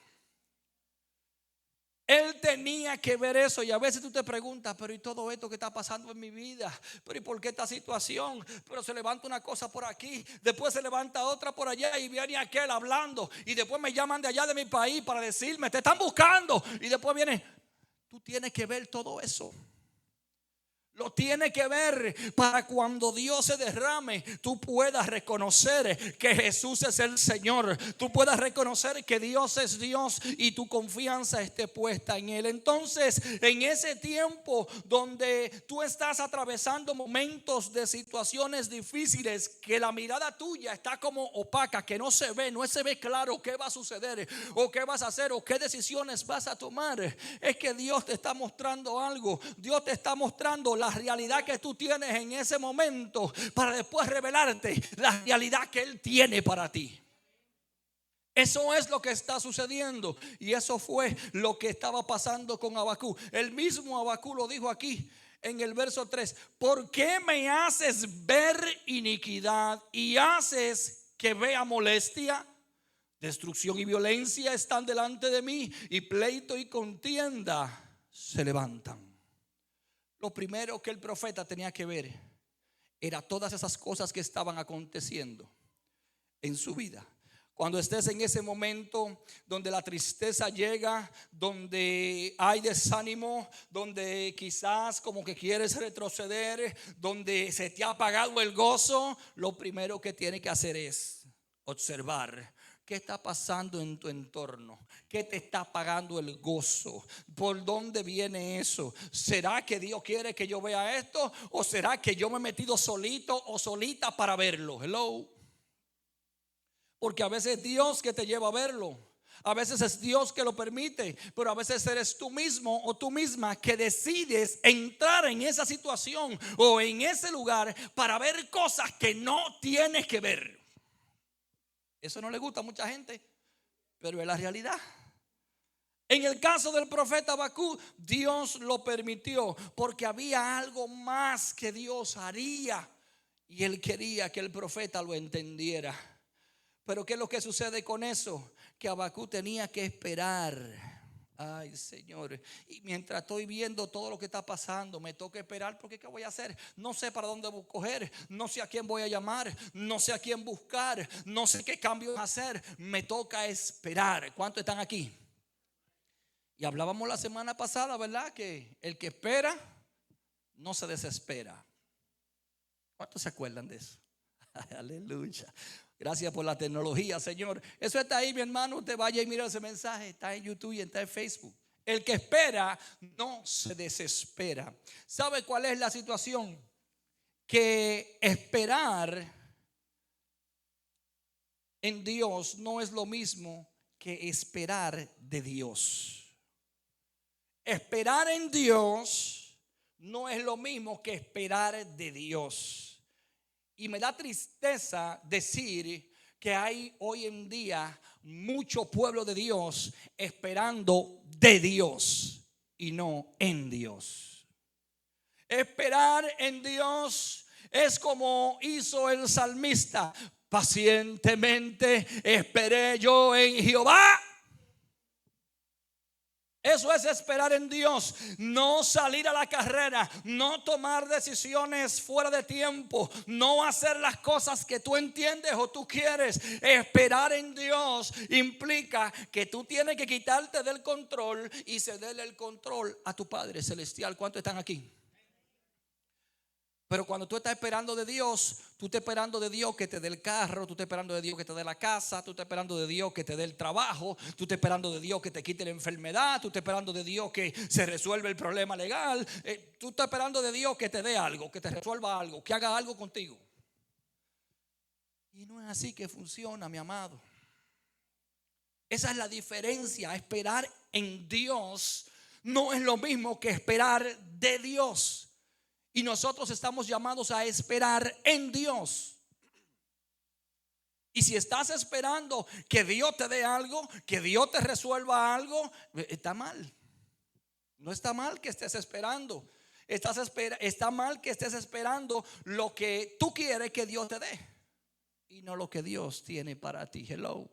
Él tenía que ver eso. Y a veces tú te preguntas, pero ¿y todo esto que está pasando en mi vida? ¿Pero y por qué esta situación? Pero se levanta una cosa por aquí, después se levanta otra por allá, y viene aquel hablando, y después me llaman de allá de mi país para decirme, te están buscando. Y después viene, tú tienes que ver todo eso. Lo tiene que ver para cuando Dios se derrame, tú puedas reconocer que Jesús es el Señor. Tú puedas reconocer que Dios es Dios y tu confianza esté puesta en Él. Entonces, en ese tiempo donde tú estás atravesando momentos de situaciones difíciles, que la mirada tuya está como opaca, que no se ve claro qué va a suceder o qué vas a hacer o qué decisiones vas a tomar, es que Dios te está mostrando algo. Dios te está mostrando la realidad que tú tienes en ese momento, para después revelarte la realidad que Él tiene para ti. Eso es lo que está sucediendo. Y eso fue lo que estaba pasando con Habacuc. El mismo Habacuc lo dijo aquí en el verso 3. ¿Por qué me haces ver iniquidad y haces que vea molestia? Destrucción y violencia están delante de mí, y pleito y contienda se levantan. Lo primero que el profeta tenía que ver era todas esas cosas que estaban aconteciendo en su vida. Cuando estés en ese momento donde la tristeza llega, donde hay desánimo, donde quizás como que quieres retroceder, donde se te ha apagado el gozo, lo primero que tienes que hacer es observar qué está pasando en tu entorno, qué te está apagando el gozo, por dónde viene eso. ¿Será que Dios quiere que yo vea esto, o será que yo me he metido solito o solita para verlo? Hello. Porque a veces es Dios que te lleva a verlo, a veces es Dios que lo permite, pero a veces eres tú mismo o tú misma que decides entrar en esa situación o en ese lugar para ver cosas que no tienes que ver. Eso no le gusta a mucha gente, pero es la realidad. En el caso del profeta Habacuc, Dios lo permitió porque había algo más que Dios haría, y Él quería que el profeta lo entendiera. Pero ¿qué es lo que sucede con eso? Que Habacuc tenía que esperar. Ay, Señor, y mientras estoy viendo todo lo que está pasando, me toca esperar, porque ¿qué voy a hacer? No sé para dónde voy a coger, no sé a quién voy a llamar, no sé a quién buscar, no sé qué cambios hacer. Me toca esperar. ¿Cuántos están aquí? Y hablábamos la semana pasada, ¿verdad? Que el que espera no se desespera. ¿Cuántos se acuerdan de eso? Aleluya. Gracias por la tecnología, Señor. Eso está ahí, mi hermano. Usted vaya y mira ese mensaje. Está en YouTube y está en Facebook. El que espera no se desespera. ¿Sabe cuál es la situación? Que esperar en Dios no es lo mismo que esperar de Dios. Esperar en Dios no es lo mismo que esperar de Dios. Y me da tristeza decir que hay hoy en día mucho pueblo de Dios esperando de Dios y no en Dios. Esperar en Dios es como hizo el salmista: pacientemente esperé yo en Jehová. Eso es esperar en Dios. No salir a la carrera, no tomar decisiones fuera de tiempo, no hacer las cosas que tú entiendes o tú quieres. Esperar en Dios implica que tú tienes que quitarte del control y cederle el control a tu Padre Celestial. ¿Cuántos están aquí? Pero cuando tú estás esperando de Dios, tú estás esperando de Dios que te dé el carro, tú estás esperando de Dios que te dé la casa, tú estás esperando de Dios que te dé el trabajo, tú estás esperando de Dios que te quite la enfermedad, tú estás esperando de Dios que se resuelva el problema legal, tú estás esperando de Dios que te dé algo, que te resuelva algo, que haga algo contigo. Y no es así que funciona, mi amado. Esa es la diferencia. Esperar en Dios no es lo mismo que esperar de Dios. Y nosotros estamos llamados a esperar en Dios. Y si estás esperando que Dios te dé algo, que Dios te resuelva algo, está mal. No está mal que estés esperando. Está mal que estés esperando lo que tú quieres que Dios te dé y no lo que Dios tiene para ti. Hello.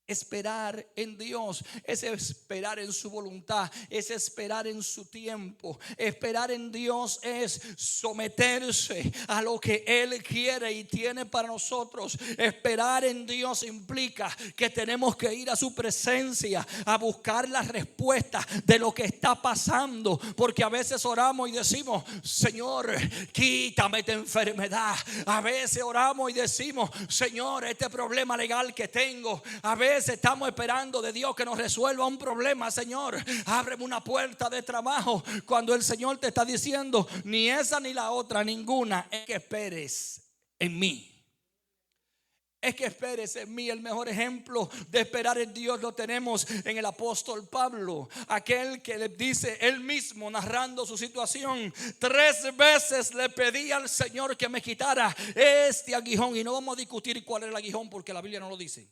Esperar en Dios es esperar en su voluntad, es esperar en su tiempo. Esperar en Dios es someterse a lo que Él quiere y tiene para nosotros. Esperar en Dios implica que tenemos que ir a su presencia a buscar la respuesta de lo que está pasando, porque a veces oramos y decimos: Señor, quítame esta enfermedad. A veces oramos y decimos: Señor, este problema legal que tengo. A veces estamos esperando de Dios que nos resuelva un problema. Señor, ábreme una puerta de trabajo, cuando el Señor te está diciendo: ni esa ni la otra, ninguna. Es que esperes en mí. Es que esperes en mí. El mejor ejemplo de esperar en Dios lo tenemos en el apóstol Pablo, aquel que le dice él mismo, narrando su situación: 3 veces le pedí al Señor que me quitara este aguijón. Y no vamos a discutir cuál es el aguijón, porque la Biblia no lo dice,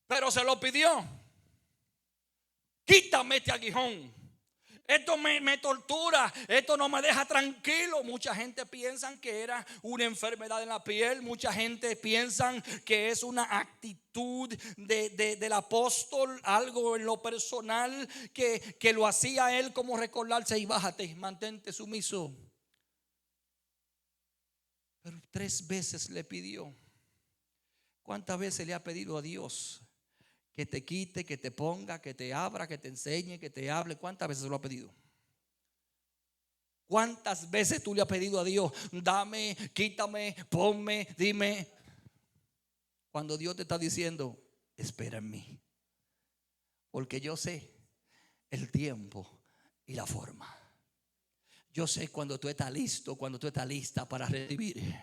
pero se lo pidió: quítame este aguijón. Esto me tortura, esto no me deja tranquilo. Mucha gente piensa que era una enfermedad en la piel. Mucha gente piensa que es una actitud del apóstol, algo en lo personal que lo hacía él como recordarse: y bájate, mantente sumiso. Pero 3 veces le pidió. ¿Cuántas veces le ha pedido a Dios que te quite, que te ponga, que te abra, que te enseñe, que te hable? ¿Cuántas veces lo ha pedido? ¿Cuántas veces tú le has pedido a Dios: dame, quítame, ponme, dime? Cuando Dios te está diciendo: espera en mí, porque yo sé el tiempo y la forma. Yo sé cuando tú estás listo, cuando tú estás lista para recibir.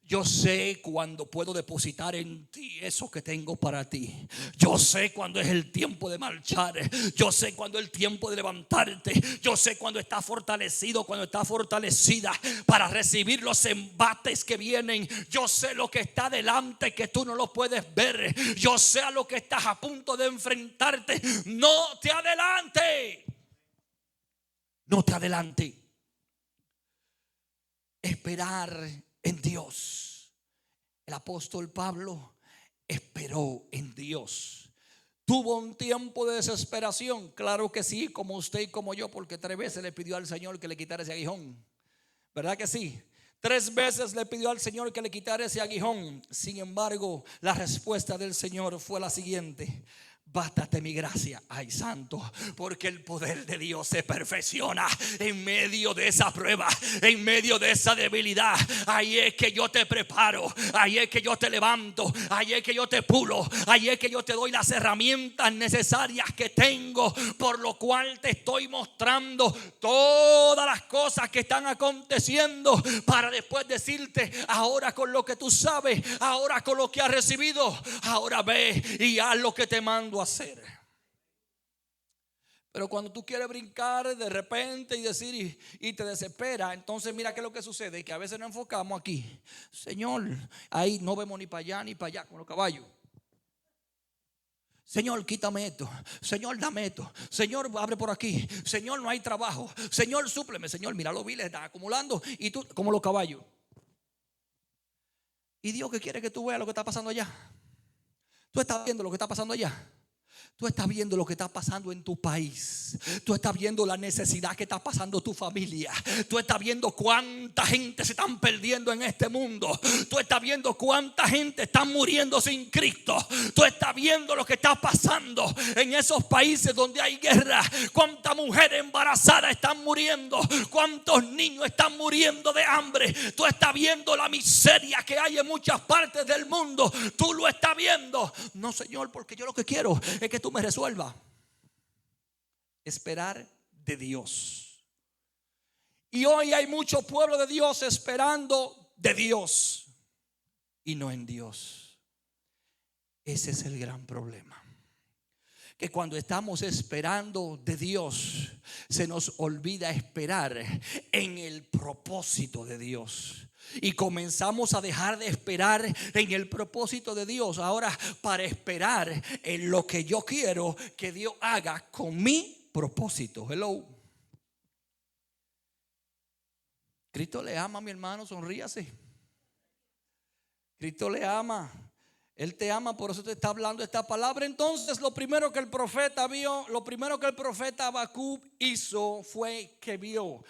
Yo sé cuando puedo depositar en ti eso que tengo para ti. Yo sé cuando es el tiempo de marchar. Yo sé cuando es el tiempo de levantarte. Yo sé cuando estás fortalecido, cuando estás fortalecida para recibir los embates que vienen. Yo sé lo que está delante, que tú no lo puedes ver. Yo sé a lo que estás a punto de enfrentarte. No te adelante. No te adelante. Esperar en Dios. El apóstol Pablo esperó en Dios. ¿Tuvo un tiempo de desesperación? Claro que sí, como usted y como yo, porque 3 veces le pidió al Señor que le quitara ese aguijón. ¿Verdad que sí? 3 veces le pidió al Señor que le quitara ese aguijón. Sin embargo, la respuesta del Señor fue la siguiente: Bástate mi gracia, ay santo, porque el poder de Dios se perfecciona en medio de esa prueba, en medio de esa debilidad. Ahí es que yo te preparo, ahí es que yo te levanto, ahí es que yo te pulo, ahí es que yo te doy las herramientas necesarias que tengo, por lo cual te estoy mostrando todas las cosas que están aconteciendo, para después decirte: ahora con lo que tú sabes, ahora con lo que has recibido, ahora ve y haz lo que te mando hacer. Pero cuando tú quieres brincar de repente y decir y te desespera, entonces mira qué es lo que sucede, que a veces nos enfocamos aquí. Señor, ahí no vemos ni para allá ni para allá con los caballos. Señor, quítame esto. Señor, dame esto. Señor, abre por aquí. Señor, no hay trabajo. Señor, súpleme. Señor, mira los biles están acumulando y tú como los caballos. Y Dios que quiere que tú veas lo que está pasando allá. Tú estás viendo lo que está pasando allá. Tú estás viendo lo que está pasando en tu país. Tú estás viendo la necesidad que está pasando tu familia. Tú estás viendo cuánta gente se están perdiendo en este mundo. Tú estás viendo cuánta gente está muriendo sin Cristo. Tú estás viendo lo que está pasando en esos países donde hay guerra. Cuántas mujeres embarazadas están muriendo. Cuántos niños están muriendo de hambre. Tú estás viendo la miseria que hay en muchas partes del mundo. Tú lo estás viendo. No, Señor, porque yo lo que quiero es que tú me resuelvas. Esperar de Dios. Y hoy hay mucho pueblo de Dios esperando de Dios y no en Dios. Ese es el gran problema, que cuando estamos esperando de Dios, se nos olvida esperar en el propósito de Dios. Y comenzamos a dejar de esperar en el propósito de Dios ahora para esperar en lo que yo quiero que Dios haga con mi propósito. Hello. Cristo le ama, mi hermano, sonríase. Cristo le ama. Él te ama, por eso te está hablando esta palabra. Entonces lo primero que el profeta vio, lo primero que el profeta Habacuc hizo fue que vio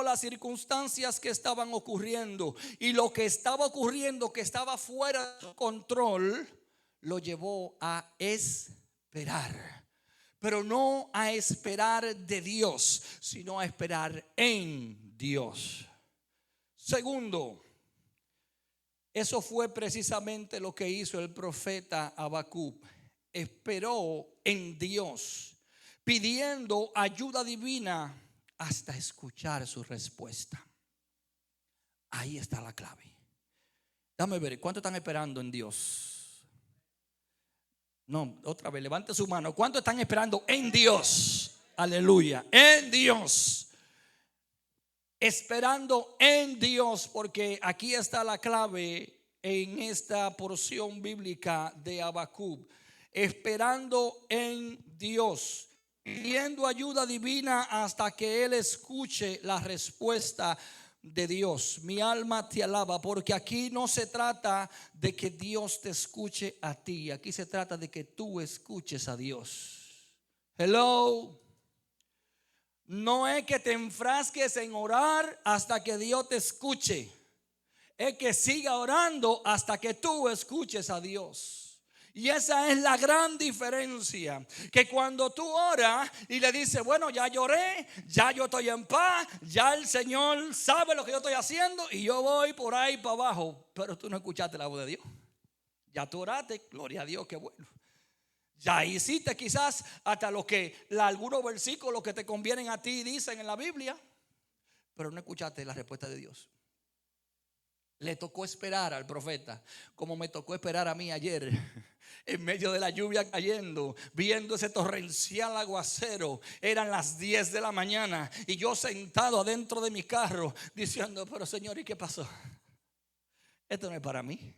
las circunstancias que estaban ocurriendo. Y lo que estaba ocurriendo, que estaba fuera de su control, lo llevó a esperar. Pero no a esperar de Dios, sino a esperar en Dios. Segundo, eso fue precisamente lo que hizo el profeta Habacuc. Esperó en Dios, pidiendo ayuda divina hasta escuchar su respuesta. Ahí está la clave. Dame ver, ¿cuántos están esperando en Dios? No, otra vez, levante su mano. ¿Cuántos están esperando en Dios? Aleluya, en Dios. Esperando en Dios, porque aquí está la clave en esta porción bíblica de Habacuc. Esperando en Dios, pidiendo ayuda divina hasta que Él escuche la respuesta de Dios. Mi alma te alaba, porque aquí no se trata de que Dios te escuche a ti, aquí se trata de que tú escuches a Dios. Hello. No es que te enfrasques en orar hasta que Dios te escuche. Es que siga orando hasta que tú escuches a Dios. Y esa es la gran diferencia. Que cuando tú oras y le dices: bueno, ya lloré, ya yo estoy en paz, ya el Señor sabe lo que yo estoy haciendo y yo voy por ahí para abajo. Pero tú no escuchaste la voz de Dios. Ya tú oraste, gloria a Dios, qué bueno. Ya hiciste quizás hasta lo que algunos versículos que te convienen a ti dicen en la Biblia, pero no escuchaste la respuesta de Dios. Le tocó esperar al profeta, como me tocó esperar a mí ayer, en medio de la lluvia cayendo, viendo ese torrencial aguacero. Eran las 10 de la mañana y yo sentado adentro de mi carro diciendo: pero Señor, ¿y qué pasó? Esto no es para mí.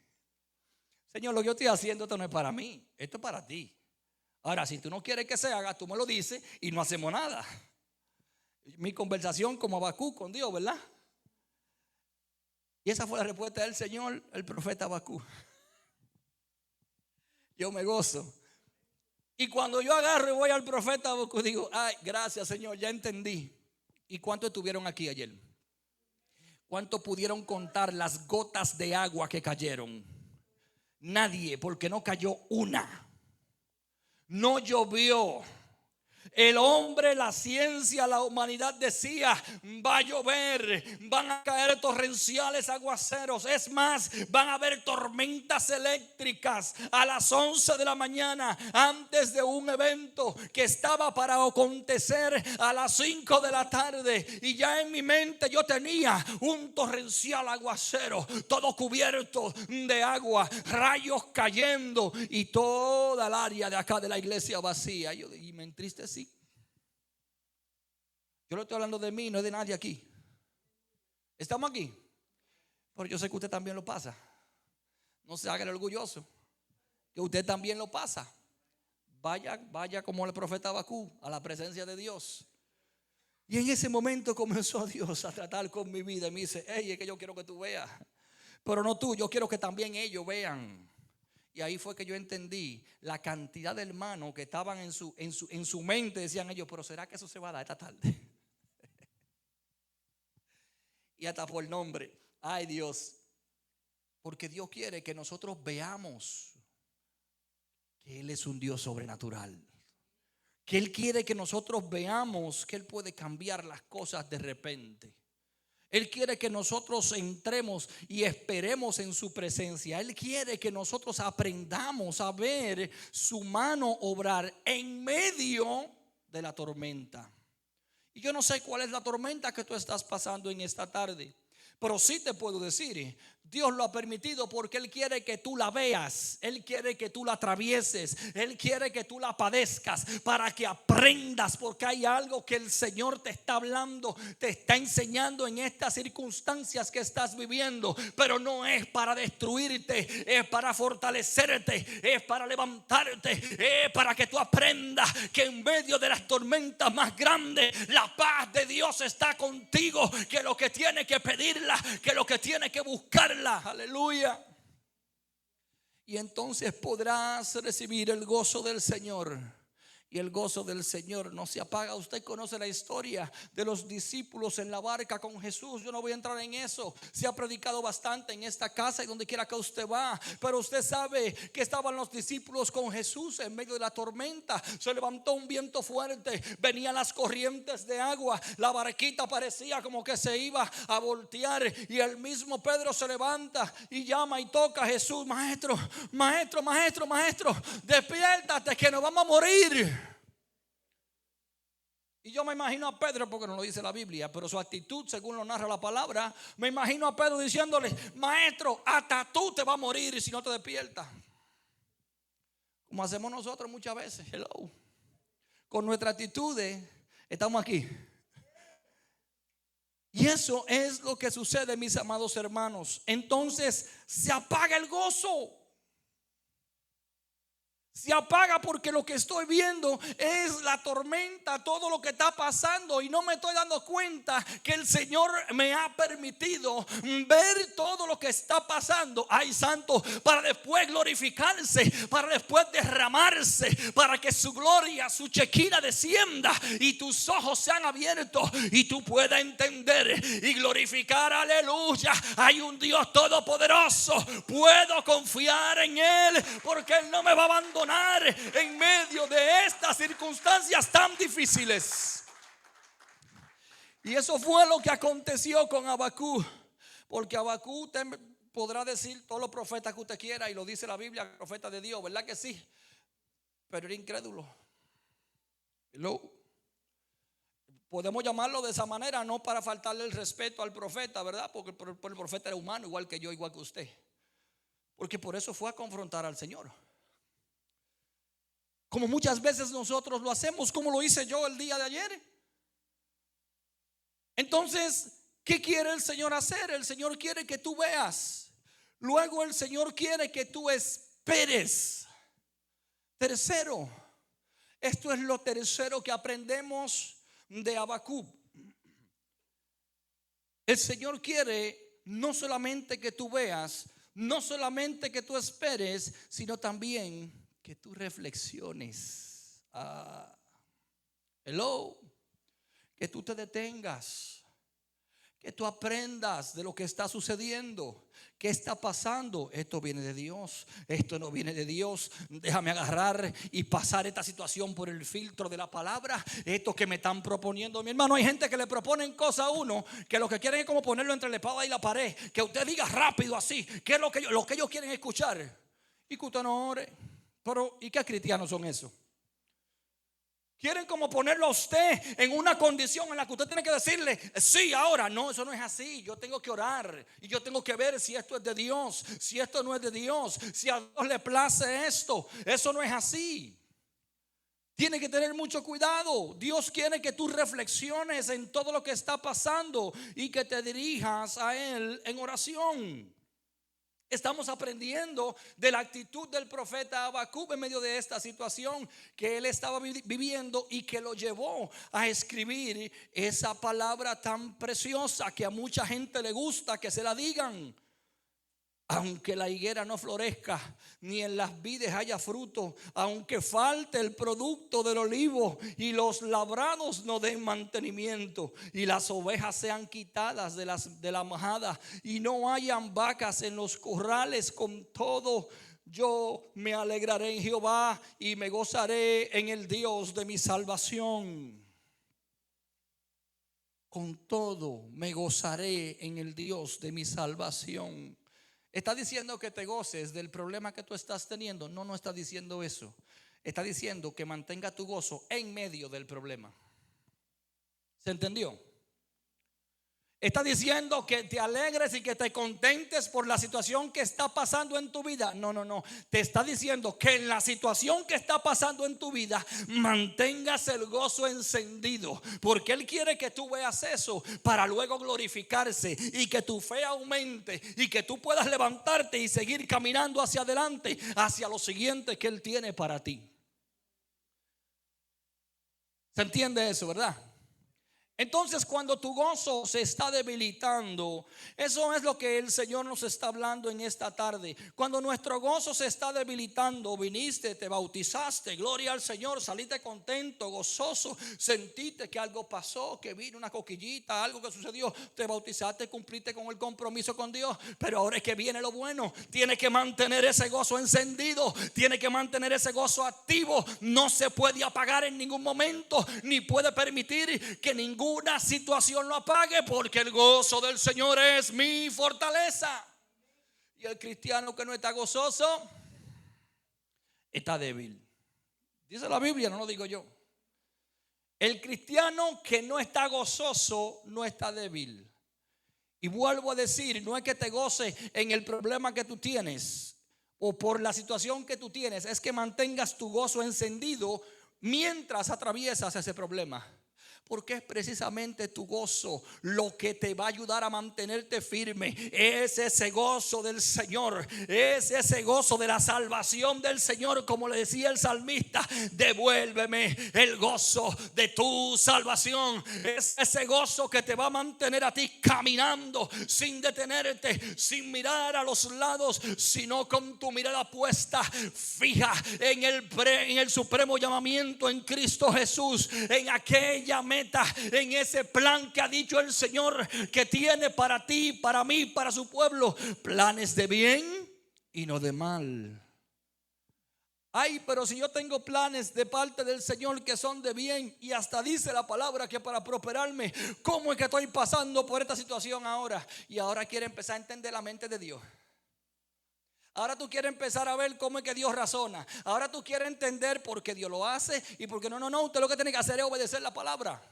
Señor, lo que yo estoy haciendo, esto no es para mí, esto es para ti. Ahora, si tú no quieres que se haga, tú me lo dices y no hacemos nada. Mi conversación como Habacuc con Dios, ¿verdad? Y esa fue la respuesta del Señor, el profeta Habacuc. Yo me gozo. Y cuando yo agarro y voy al profeta Habacuc, digo: ay, gracias, Señor, ya entendí. ¿Y cuántos estuvieron aquí ayer? ¿Cuántos pudieron contar las gotas de agua que cayeron? Nadie, porque no cayó una. no llovió. El hombre, la ciencia, la humanidad decía: va a llover, van a caer torrenciales aguaceros. Es más, van a haber tormentas eléctricas a las 11 de la mañana, antes de un evento que estaba para acontecer a las 5 de la tarde. Y ya en mi mente yo tenía un torrencial aguacero, todo cubierto de agua, rayos cayendo y toda el área de acá de la iglesia vacía. Y me entristecí. Yo no estoy hablando de mí, no es de nadie aquí. Estamos aquí, pero yo sé que usted también lo pasa. No se haga el orgulloso, que usted también lo pasa. Vaya como el profeta Habacuc a la presencia de Dios. Y en ese momento comenzó Dios a tratar con mi vida y me dice: hey, es que yo quiero que tú veas, pero no tú, yo quiero que también ellos vean. Y ahí fue que yo entendí la cantidad de hermanos que estaban en su mente. Decían ellos: pero ¿será que eso se va a dar esta tarde? Y hasta por nombre. Ay, Dios. Porque Dios quiere que nosotros veamos que Él es un Dios sobrenatural. Que Él quiere que nosotros veamos que Él puede cambiar las cosas de repente. Él quiere que nosotros entremos y esperemos en su presencia. Él quiere que nosotros aprendamos a ver su mano obrar en medio de la tormenta. Y yo no sé cuál es la tormenta que tú estás pasando en esta tarde, pero sí te puedo decir: Dios lo ha permitido porque Él quiere que tú la veas. Él quiere que tú la atravieses. Él quiere que tú la padezcas para que aprendas, porque hay algo que el Señor te está hablando, te está enseñando en estas circunstancias que estás viviendo. Pero no es para destruirte, es para fortalecerte, es para levantarte, es para que tú aprendas que en medio de las tormentas más grandes, la paz de Dios está contigo. Que lo que tiene que pedirla, que lo que tiene que buscarla. Aleluya. Y entonces podrás recibir el gozo del Señor. Y el gozo del Señor no se apaga. Usted conoce la historia de los discípulos en la barca con Jesús. Yo no voy a entrar en eso. Se ha predicado bastante en esta casa y donde quiera que usted va. Pero usted sabe que estaban los discípulos con Jesús en medio de la tormenta. Se levantó un viento fuerte, venían las corrientes de agua. La barquita parecía como que se iba a voltear. Y el mismo Pedro se levanta y llama y toca a Jesús: maestro, maestro, maestro, maestro, despiértate que nos vamos a morir. Y yo me imagino a Pedro, porque no lo dice la Biblia, pero su actitud, según lo narra la palabra, me imagino a Pedro diciéndole: maestro, hasta tú te vas a morir si no te despiertas. Como hacemos nosotros muchas veces. Hello. Con nuestra actitud estamos aquí. Y eso es lo que sucede, mis amados hermanos. Entonces se apaga el gozo. Se apaga porque lo que estoy viendo es la tormenta, todo lo que está pasando, y no me estoy dando cuenta que el Señor me ha permitido ver todo lo que está pasando. Ay, santo, para después glorificarse, para después derramarse, para que su gloria, su chequina descienda y tus ojos sean abiertos y tú puedas entender y glorificar. Aleluya, hay un Dios todopoderoso. Puedo confiar en Él porque Él no me va a abandonar en medio de estas circunstancias tan difíciles. Y eso fue lo que aconteció con Habacuc. Porque Habacuc, usted podrá decir todos los profetas que usted quiera, y lo dice la Biblia, profeta de Dios, ¿verdad que sí? Pero era incrédulo. Podemos llamarlo de esa manera, no para faltarle el respeto al profeta, ¿verdad? Porque el profeta era humano, igual que yo, igual que usted. Porque por eso fue a confrontar al Señor. Como muchas veces nosotros lo hacemos, como lo hice yo el día de ayer. Entonces, ¿qué quiere el Señor hacer? El Señor quiere que tú veas. Luego el Señor quiere que tú esperes. Tercero, esto es lo tercero que aprendemos de Habacuc. El Señor quiere no solamente que tú veas, no solamente que tú esperes, sino también que tú reflexiones. Hello. Que tú te detengas, Que tú aprendas de lo que está sucediendo. ¿Qué está pasando? Esto viene de Dios, esto no viene de Dios. Déjame agarrar y pasar esta situación por el filtro de la palabra. Esto que me están proponiendo, mi hermano, hay gente que le proponen cosas a uno que lo que quieren es como ponerlo entre la espada y la pared. Que usted diga rápido así, que es lo que ellos quieren escuchar. Y que usted no ore. Pero ¿y qué cristianos son esos? Quieren como ponerlo a usted en una condición en la que usted tiene que decirle sí ahora. No, eso no es así. Yo tengo que orar y yo tengo que ver si esto es de Dios, si esto no es de Dios, si a Dios le place esto. Eso no es así. Tiene que tener mucho cuidado. Dios quiere que tú reflexiones en todo lo que está pasando y que te dirijas a Él en oración. Estamos aprendiendo de la actitud del profeta Habacuc en medio de esta situación que él estaba viviendo y que lo llevó a escribir esa palabra tan preciosa que a mucha gente le gusta que se la digan. Aunque la higuera no florezca, ni en las vides haya fruto, aunque falte el producto del olivo y los labrados no den mantenimiento, y las ovejas sean quitadas de la majada, y no hayan vacas en los corrales, con todo yo me alegraré en Jehová y me gozaré en el Dios de mi salvación. Con todo me gozaré en el Dios de mi salvación. ¿Está diciendo que te goces del problema que tú estás teniendo? No, no está diciendo eso. Está diciendo que mantenga tu gozo en medio del problema. ¿Se entendió? Está diciendo que te alegres y que te contentes por la situación que está pasando en tu vida. No, no, no. Te está diciendo que en la situación que está pasando en tu vida mantengas el gozo encendido, porque Él quiere que tú veas eso para luego glorificarse y que tu fe aumente y que tú puedas levantarte y seguir caminando hacia adelante, hacia lo siguiente que Él tiene para ti. ¿Se entiende eso, verdad? Entonces, cuando tu gozo se está debilitando, eso es lo que el Señor nos está hablando en esta tarde. Cuando nuestro gozo se está debilitando, viniste, te bautizaste, gloria al Señor, saliste contento, gozoso, sentiste que algo pasó, que vino una coquillita, algo que sucedió, te bautizaste, cumpliste con el compromiso con Dios. Pero ahora es que viene lo bueno. Tienes que mantener ese gozo encendido, tienes que mantener ese gozo activo. No se puede apagar en ningún momento, ni puede permitir que ninguna situación lo apague, porque el gozo del Señor es mi fortaleza. Y el cristiano que no está gozoso está débil. Dice la Biblia, no lo digo yo. El cristiano que no está gozoso no está débil. Y vuelvo a decir, no es que te goce en el problema que tú tienes o por la situación que tú tienes, es que mantengas tu gozo encendido mientras atraviesas ese problema. Porque es precisamente tu gozo lo que te va a ayudar a mantenerte firme. Es ese gozo del Señor, es ese gozo de la salvación del Señor. Como le decía el salmista, devuélveme el gozo de tu salvación. Es ese gozo que te va a mantener a ti caminando sin detenerte, sin mirar a los lados, sino con tu mirada puesta fija en el supremo llamamiento en Cristo Jesús, en aquella meta, en ese plan que ha dicho el Señor que tiene para ti, para mí, para su pueblo, planes de bien y no de mal. Ay, pero si yo tengo planes de parte del Señor que son de bien, y hasta dice la palabra que para prosperarme, ¿cómo es que estoy pasando por esta situación ahora? Y ahora quiere empezar a entender la mente de Dios. Ahora tú quieres empezar a ver cómo es que Dios razona. Ahora tú quieres entender por qué Dios lo hace y por qué no. Usted lo que tiene que hacer es obedecer la palabra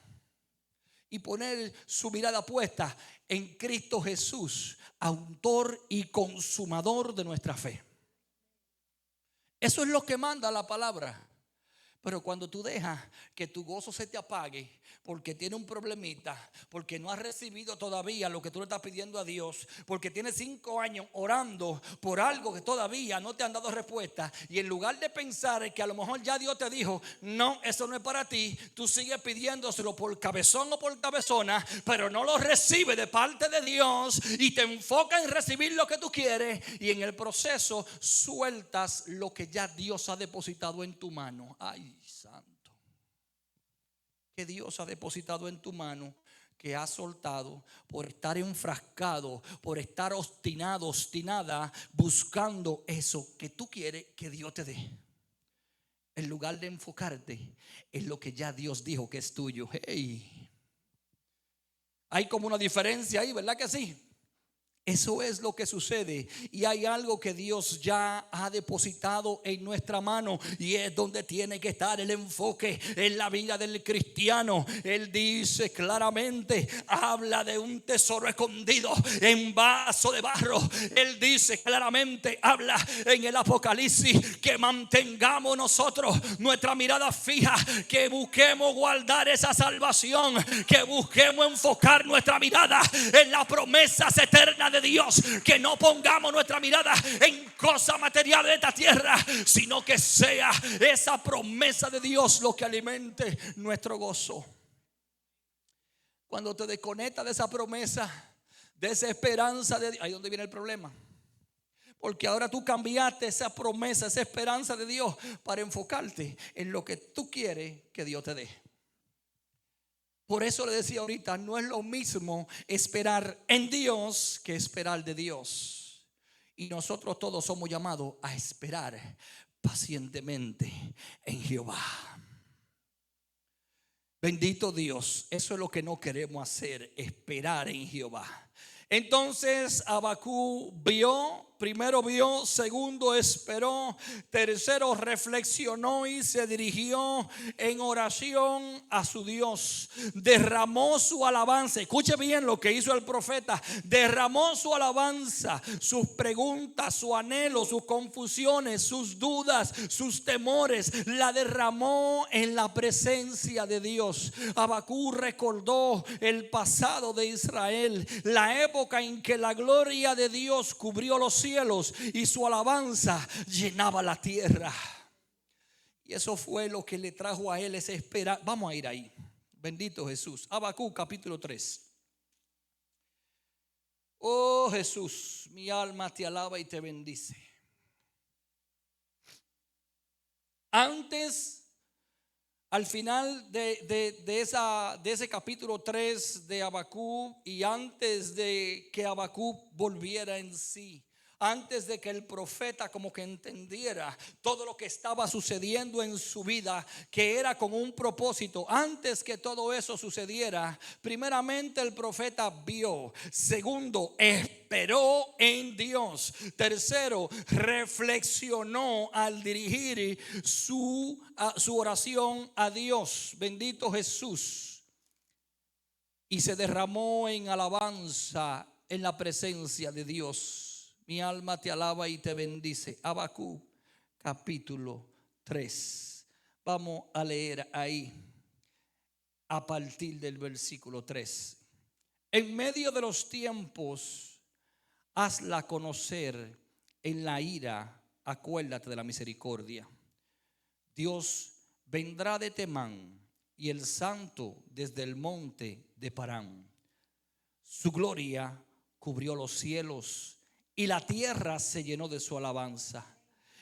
y poner su mirada puesta en Cristo Jesús, autor y consumador de nuestra fe. Eso es lo que manda la palabra. Pero cuando tú dejas que tu gozo se te apague porque tiene un problemita, porque no has recibido todavía lo que tú le estás pidiendo a Dios, porque tienes 5 años orando por algo que todavía no te han dado respuesta, y en lugar de pensar que a lo mejor ya Dios te dijo, no, eso no es para ti, tú sigues pidiéndoselo por cabezón o por cabezona, pero no lo recibes de parte de Dios y te enfocas en recibir lo que tú quieres, y en el proceso sueltas lo que ya Dios ha depositado en tu mano. Ay, santo, que Dios ha depositado en tu mano. que has soltado, por estar enfrascado, por estar obstinado, obstinada, buscando eso que tú quieres que Dios te dé, en lugar de enfocarte en lo que ya Dios dijo que es tuyo. Hey, hay como una diferencia ahí, ¿verdad que sí? Eso es lo que sucede, y hay algo que Dios ya ha depositado en nuestra mano, y es donde tiene que estar el enfoque en la vida del cristiano. Él dice claramente, habla de un tesoro escondido en vaso de barro. Él dice claramente, habla en el Apocalipsis, que mantengamos nosotros nuestra mirada fija, que busquemos guardar esa salvación, que busquemos enfocar nuestra mirada en las promesas eternas de Dios, que no pongamos nuestra mirada en cosas materiales de esta tierra, sino que sea esa promesa de Dios lo que alimente nuestro gozo. Cuando te desconectas de esa promesa, de esa esperanza de Dios, ahí es donde viene el problema, porque ahora tú cambiaste esa promesa, esa esperanza de Dios, para enfocarte en lo que tú quieres que Dios te dé. Por eso le decía ahorita, no es lo mismo esperar en Dios que esperar de Dios. Y nosotros todos somos llamados a esperar pacientemente en Jehová. Bendito Dios, eso es lo que no queremos hacer, esperar en Jehová. Entonces Habacuc vio, primero vio, segundo esperó, tercero reflexionó y se dirigió en oración a su Dios. Derramó su alabanza. Escuche bien lo que hizo el profeta. Derramó su alabanza, sus preguntas, su anhelo, sus confusiones, sus dudas, sus temores. La derramó en la presencia de Dios. Habacuc recordó el pasado de Israel, la época en que la gloria de Dios cubrió los cielos y su alabanza llenaba la tierra. Y eso fue lo que le trajo a él esa esperanza. Vamos a ir ahí. Bendito Jesús. Habacuc capítulo 3. Oh Jesús, mi alma te alaba y te bendice. Antes, al final de ese capítulo 3 de Habacuc, y antes de que Habacuc volviera en sí, antes de que el profeta como que entendiera todo lo que estaba sucediendo en su vida, que era con un propósito, antes que todo eso sucediera, primeramente el profeta vio. Segundo, esperó en Dios. Tercero, reflexionó al dirigir su oración a Dios. Bendito Jesús. Y se derramó en alabanza en la presencia de Dios. Mi alma te alaba y te bendice. Habacuc capítulo 3. Vamos a leer ahí a partir del versículo 3. En medio de los tiempos, hazla conocer. En la ira, acuérdate de la misericordia. Dios vendrá de Temán y el santo desde el monte de Parán. Su gloria cubrió los cielos y la tierra se llenó de su alabanza.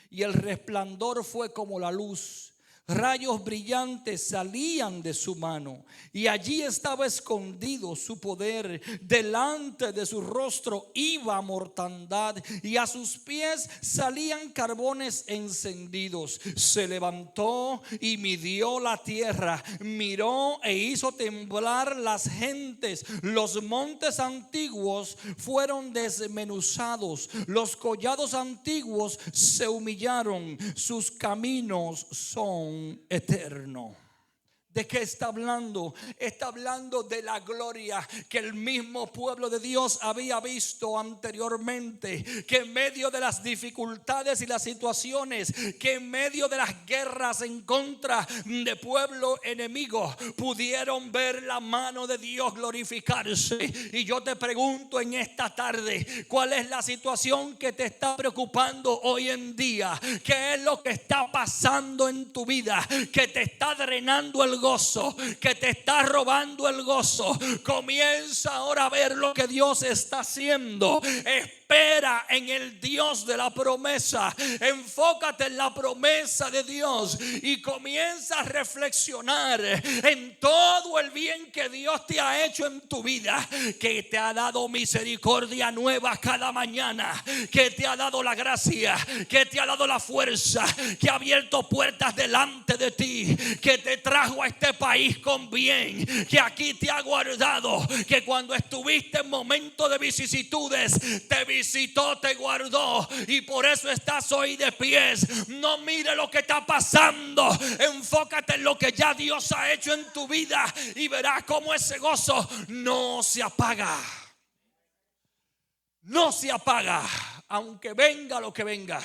Y el resplandor fue como la luz. Rayos brillantes salían de su mano, y allí estaba escondido su poder. Delante de su rostro iba mortandad, y a sus pies salían carbones encendidos. Se levantó y midió la tierra, miró e hizo temblar las gentes. Los montes antiguos fueron desmenuzados, los collados antiguos se humillaron. Sus caminos son eterno. ¿De qué está hablando? Está hablando de la gloria que el mismo pueblo de Dios había visto anteriormente, que en medio de las dificultades y las situaciones, que en medio de las guerras en contra de pueblo enemigo, pudieron ver la mano de Dios glorificarse. Y yo te pregunto en esta tarde, ¿cuál es la situación que te está preocupando hoy en día? ¿Qué es lo que está pasando en tu vida que te está drenando el gozo, que te está robando el gozo? Comienza ahora a ver lo que Dios está haciendo. espera en el Dios de la promesa. Enfócate en la promesa de Dios y comienza a reflexionar en todo el bien que Dios te ha hecho en tu vida, que te ha dado misericordia nueva cada mañana, que te ha dado la gracia, que te ha dado la fuerza, que ha abierto puertas delante de ti, que te trajo a este país con bien, que aquí te ha guardado, que cuando estuviste en momentos de vicisitudes te visitó, te guardó, y por eso estás hoy de pies. No mire lo que está pasando, enfócate en lo que ya Dios ha hecho en tu vida y verás cómo ese gozo no se apaga. No se apaga, aunque venga lo que venga.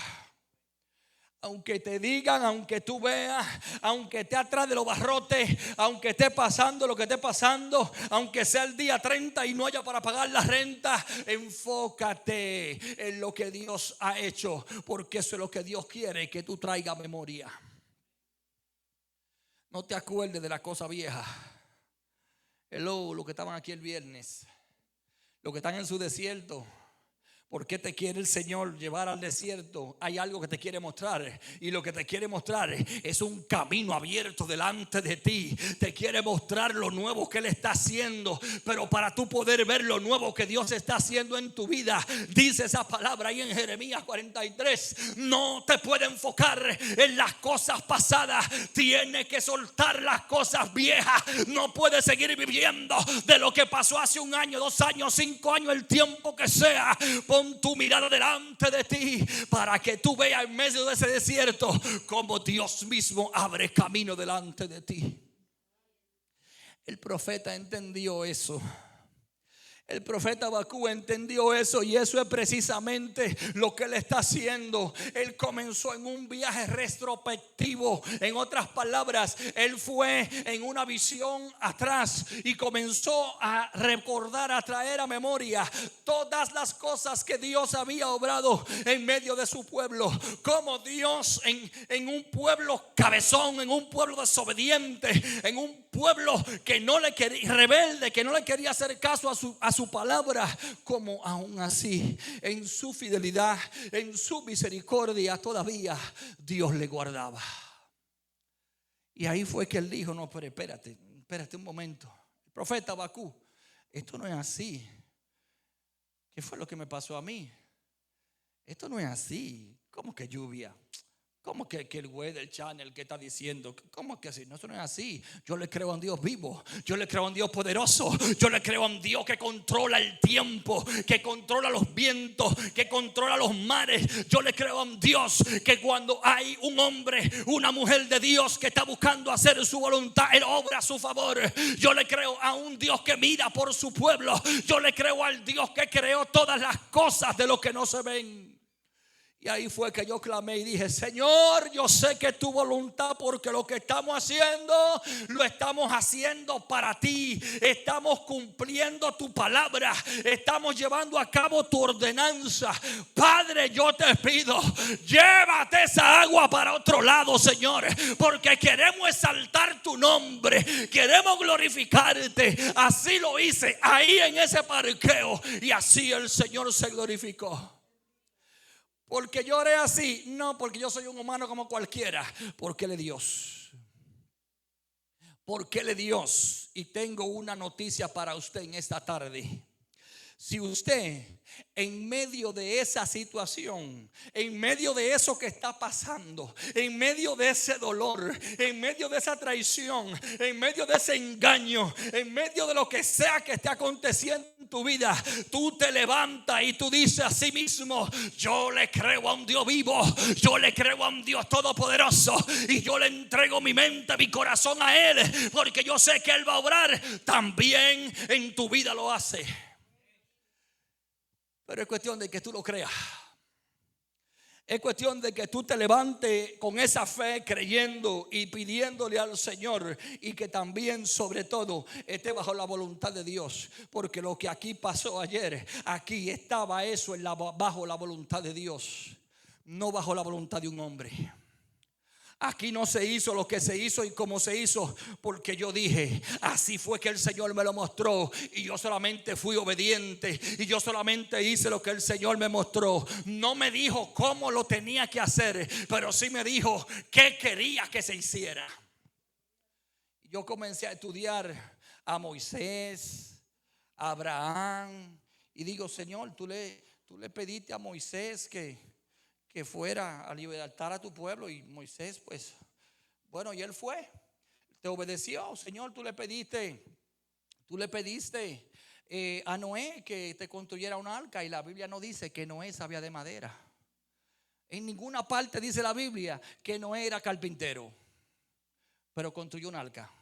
Aunque te digan, aunque tú veas, aunque esté atrás de los barrotes, aunque esté pasando lo que esté pasando, aunque sea el día 30 y no haya para pagar la renta, enfócate en lo que Dios ha hecho, porque eso es lo que Dios quiere, que tú traigas memoria. No te acuerdes de la cosa vieja. Hello, los que estaban aquí el viernes, los que están en su desierto. ¿Por qué te quiere el Señor llevar al desierto? Hay algo que te quiere mostrar, y lo que te quiere mostrar es un camino abierto delante de ti. Te quiere mostrar lo nuevo que Él está haciendo, pero para tú poder ver lo nuevo que Dios está haciendo en tu vida, dice esa palabra ahí en Jeremías 43, no te puede enfocar en las cosas pasadas, tienes que soltar las cosas viejas. No puedes seguir viviendo de lo que pasó hace 1 año, 2 años, 5 años, el tiempo que sea. Pon tu mirada delante de ti para que tú veas en medio de ese desierto como Dios mismo abre camino delante de ti. El profeta entendió eso. El profeta Habacuc entendió eso, y eso es precisamente lo que él está haciendo. Él comenzó en un viaje retrospectivo. En otras palabras, él fue en una visión atrás y comenzó a recordar, a traer a memoria todas las cosas que Dios había obrado en medio de su pueblo. Como Dios en un pueblo cabezón, en un pueblo desobediente, en un pueblo que no le quería, rebelde, que no le quería hacer caso a su palabra, como aún así en su fidelidad, en su misericordia, todavía Dios le guardaba. Y ahí fue que él dijo: no, pero espérate un momento. El profeta Habacuc, esto no es así. ¿Qué fue lo que me pasó a mí? Esto no es así. ¿Cómo que lluvia? ¿Cómo que el güey del channel que está diciendo? ¿Cómo que así? No, eso no es así. Yo le creo a un Dios vivo. Yo le creo a un Dios poderoso. Yo le creo a un Dios que controla el tiempo, que controla los vientos, que controla los mares. Yo le creo a un Dios que cuando hay un hombre, una mujer de Dios que está buscando hacer su voluntad, Él obra a su favor. Yo le creo a un Dios que mira por su pueblo. Yo le creo al Dios que creó todas las cosas de lo que no se ven. Y ahí fue que yo clamé y dije: Señor, yo sé que es tu voluntad, porque lo que estamos haciendo, lo estamos haciendo para ti. Estamos cumpliendo tu palabra. Estamos llevando a cabo tu ordenanza. Padre, yo te pido, llévate esa agua para otro lado, Señor, porque queremos exaltar tu nombre. Queremos glorificarte. Así lo hice ahí en ese parqueo, y así el Señor se glorificó. Porque yo oré así, no porque yo soy un humano como cualquiera, porque Él es Dios. Porque Él es Dios. Y tengo una noticia para usted en esta tarde. Si usted, en medio de esa situación, en medio de eso que está pasando, en medio de ese dolor, en medio de esa traición, en medio de ese engaño, en medio de lo que sea que esté aconteciendo en tu vida, tú te levantas y tú dices a sí mismo: yo le creo a un Dios vivo, yo le creo a un Dios todopoderoso, y yo le entrego mi mente, mi corazón a Él, porque yo sé que Él va a obrar. También en tu vida lo hace. Pero es cuestión de que tú lo creas. Es cuestión de que tú te levantes con esa fe, creyendo y pidiéndole al Señor, y que también, sobre todo, esté bajo la voluntad de Dios. Porque lo que aquí pasó ayer, aquí estaba eso bajo la voluntad de Dios, no bajo la voluntad de un hombre. Aquí no se hizo lo que se hizo y como se hizo, porque yo dije, así fue que el Señor me lo mostró y yo solamente fui obediente y yo solamente hice lo que el Señor me mostró. No me dijo cómo lo tenía que hacer, pero sí me dijo qué quería que se hiciera. Yo comencé a estudiar a Moisés, a Abraham, y digo, Señor, tú le pediste a Moisés que fuera a libertar a tu pueblo, y Moisés, pues, bueno, y él fue, te obedeció. Señor, tú le pediste a Noé que te construyera un arca, y la Biblia no dice que Noé sabía de madera. En ninguna parte dice la Biblia que Noé era carpintero, pero construyó un arca.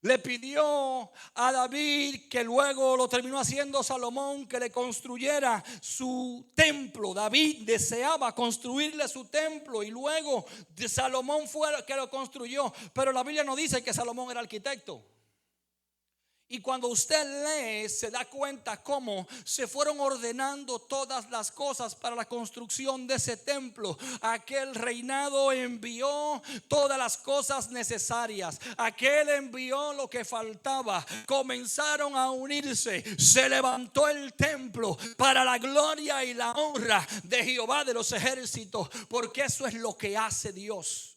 Le pidió a David, que luego lo terminó haciendo Salomón, que le construyera su templo. David deseaba construirle su templo y luego Salomón fue el que lo construyó. Pero la Biblia no dice que Salomón era arquitecto. Y cuando usted lee, se da cuenta cómo se fueron ordenando todas las cosas para la construcción de ese templo. Aquel reinado envió todas las cosas necesarias. Aquel envió lo que faltaba. Comenzaron a unirse. Se levantó el templo para la gloria y la honra de Jehová de los ejércitos. Porque eso es lo que hace Dios.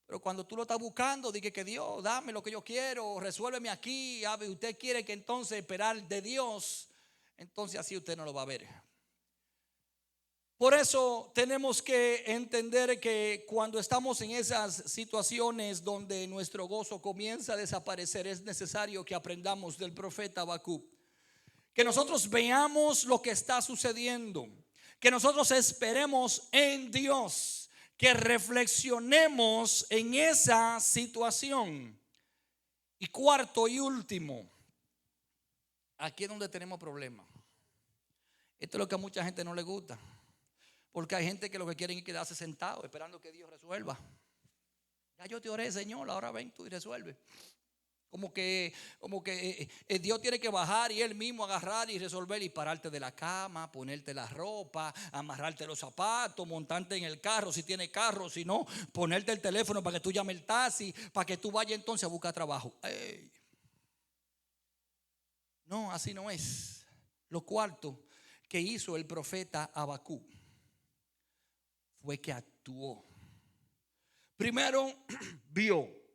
Pero cuando tú lo estás buscando, dije que Dios, dame lo que yo quiero, resuélveme aquí. Usted quiere que entonces esperar de Dios, entonces así usted no lo va a ver. Por eso tenemos que entender que cuando estamos en esas situaciones donde nuestro gozo comienza a desaparecer, es necesario que aprendamos del profeta Habacuc. Que nosotros veamos lo que está sucediendo, que nosotros esperemos en Dios, que reflexionemos en esa situación. Y cuarto y último, aquí es donde tenemos problemas. Esto es lo que a mucha gente no le gusta, porque hay gente que lo que quieren es quedarse sentado esperando que Dios resuelva. Ya yo te oré, Señor, ahora ven tú y resuelve. Como que Dios tiene que bajar y Él mismo agarrar y resolver, y pararte de la cama, ponerte la ropa, amarrarte los zapatos, montarte en el carro si tiene carro, si no, ponerte el teléfono para que tú llames el taxi, para que tú vayas entonces a buscar trabajo. ¡Ey! No, así no es. Lo cuarto que hizo el profeta Habacuc fue que actuó. Primero, vio.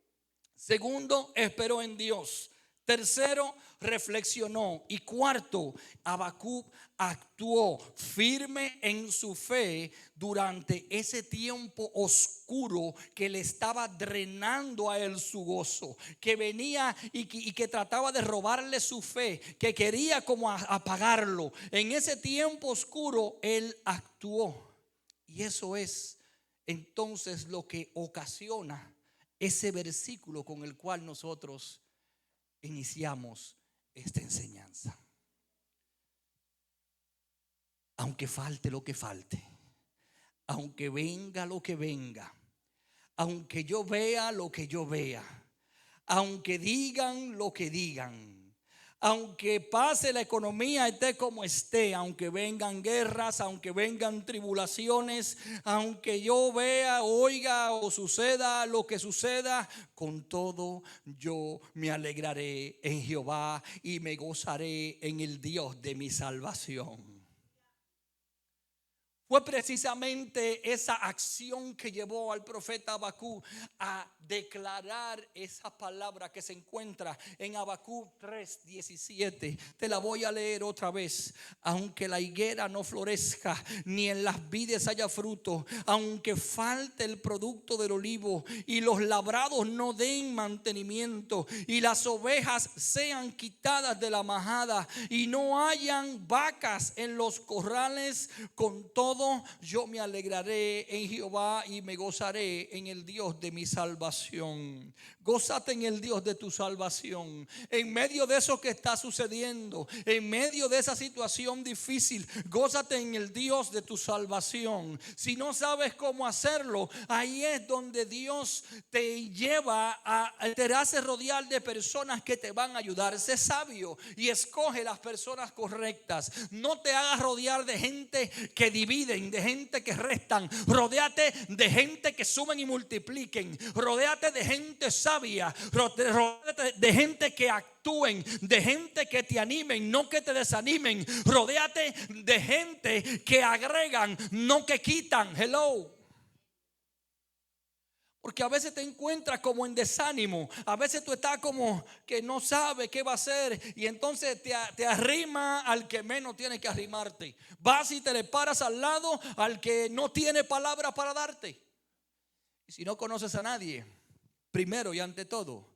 Segundo, esperó en Dios. Tercero, reflexionó. Y cuarto, Habacuc actuó firme en su fe durante ese tiempo oscuro que le estaba drenando a él su gozo, que venía y que trataba de robarle su fe, que quería como apagarlo. En ese tiempo oscuro él actuó. Y eso es entonces lo que ocasiona ese versículo con el cual nosotros iniciamos esta enseñanza. Aunque falte lo que falte, aunque venga lo que venga, aunque yo vea lo que yo vea, aunque digan lo que digan, aunque pase la economía, esté como esté, aunque vengan guerras, aunque vengan tribulaciones, aunque yo vea, oiga o suceda lo que suceda, con todo yo me alegraré en Jehová y me gozaré en el Dios de mi salvación. Fue precisamente esa acción que llevó al profeta Habacuc a declarar esa palabra que se encuentra en Habacuc 3:17. Te la voy a leer otra vez. Aunque la higuera no florezca, ni en las vides haya fruto, aunque falte el producto del olivo y los labrados no den mantenimiento, y las ovejas sean quitadas de la majada y no hayan vacas en los corrales, con todo yo me alegraré en Jehová y me gozaré en el Dios de mi salvación. Gózate en el Dios de tu salvación. En medio de eso que está sucediendo, en medio de esa situación difícil, gózate en el Dios de tu salvación. Si no sabes cómo hacerlo, ahí es donde Dios te lleva te hace rodear de personas que te van a ayudar. Sé sabio y escoge las personas correctas. No te hagas rodear de gente que divide, dividen, de gente que restan. Rodéate de gente que sumen y multipliquen. Rodéate de gente sabia. Rodéate de gente que actúen, de gente que te animen, no que te desanimen. Rodéate de gente que agregan, no que quitan. Hello. Porque a veces te encuentras como en desánimo. A veces tú estás como que no sabes qué va a hacer. Y entonces te arrima al que menos tiene que arrimarte. Vas y te le paras al lado al que no tiene palabra para darte. Y si no conoces a nadie, primero y ante todo,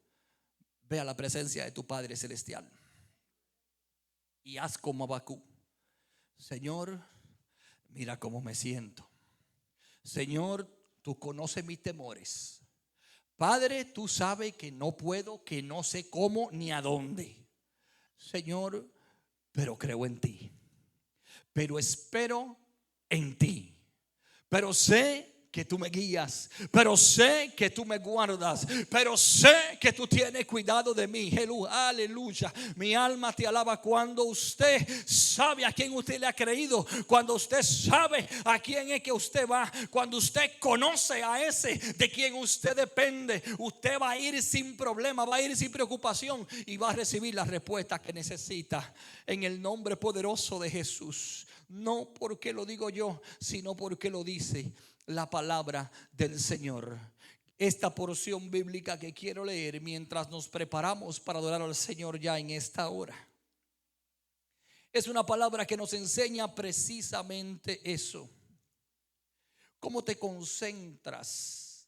ve a la presencia de tu Padre Celestial. Y haz como Habacuc. Señor, mira cómo me siento. Señor, tú conoces mis temores. Padre, tú sabes que no puedo, que no sé cómo ni a dónde. Señor, pero creo en ti. Pero espero en ti. Pero sé que tú me guías, pero sé que tú me guardas, pero sé que tú tienes cuidado de mí. Aleluya. Mi alma te alaba. Cuando usted sabe a quién usted le ha creído, cuando usted sabe a quién es que usted va, cuando usted conoce a ese de quien usted depende, usted va a ir sin problema, va a ir sin preocupación y va a recibir la respuesta que necesita en el nombre poderoso de Jesús. No porque lo digo yo, sino porque lo dice la palabra del Señor. Esta porción bíblica que quiero leer mientras nos preparamos para adorar al Señor ya en esta hora, es una palabra que nos enseña precisamente eso. Cómo te concentras,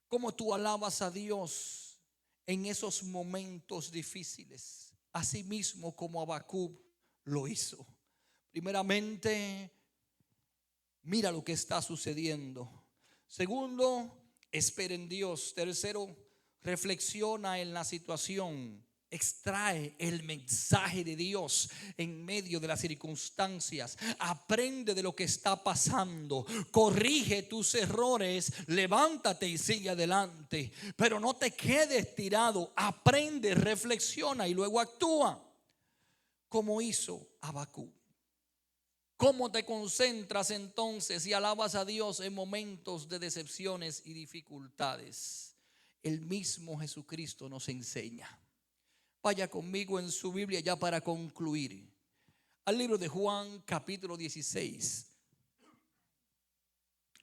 cómo tú alabas a Dios en esos momentos difíciles, así mismo como Habacuc lo hizo. Primeramente, mira lo que está sucediendo. Segundo, espera en Dios. Tercero, reflexiona en la situación. Extrae el mensaje de Dios en medio de las circunstancias. Aprende de lo que está pasando. Corrige tus errores. Levántate y sigue adelante. Pero no te quedes tirado. Aprende, reflexiona y luego actúa. Como hizo Habacuc. ¿Cómo te concentras entonces y alabas a Dios en momentos de decepciones y dificultades? El mismo Jesucristo nos enseña. Vaya conmigo en su Biblia ya para concluir al libro de Juan capítulo 16.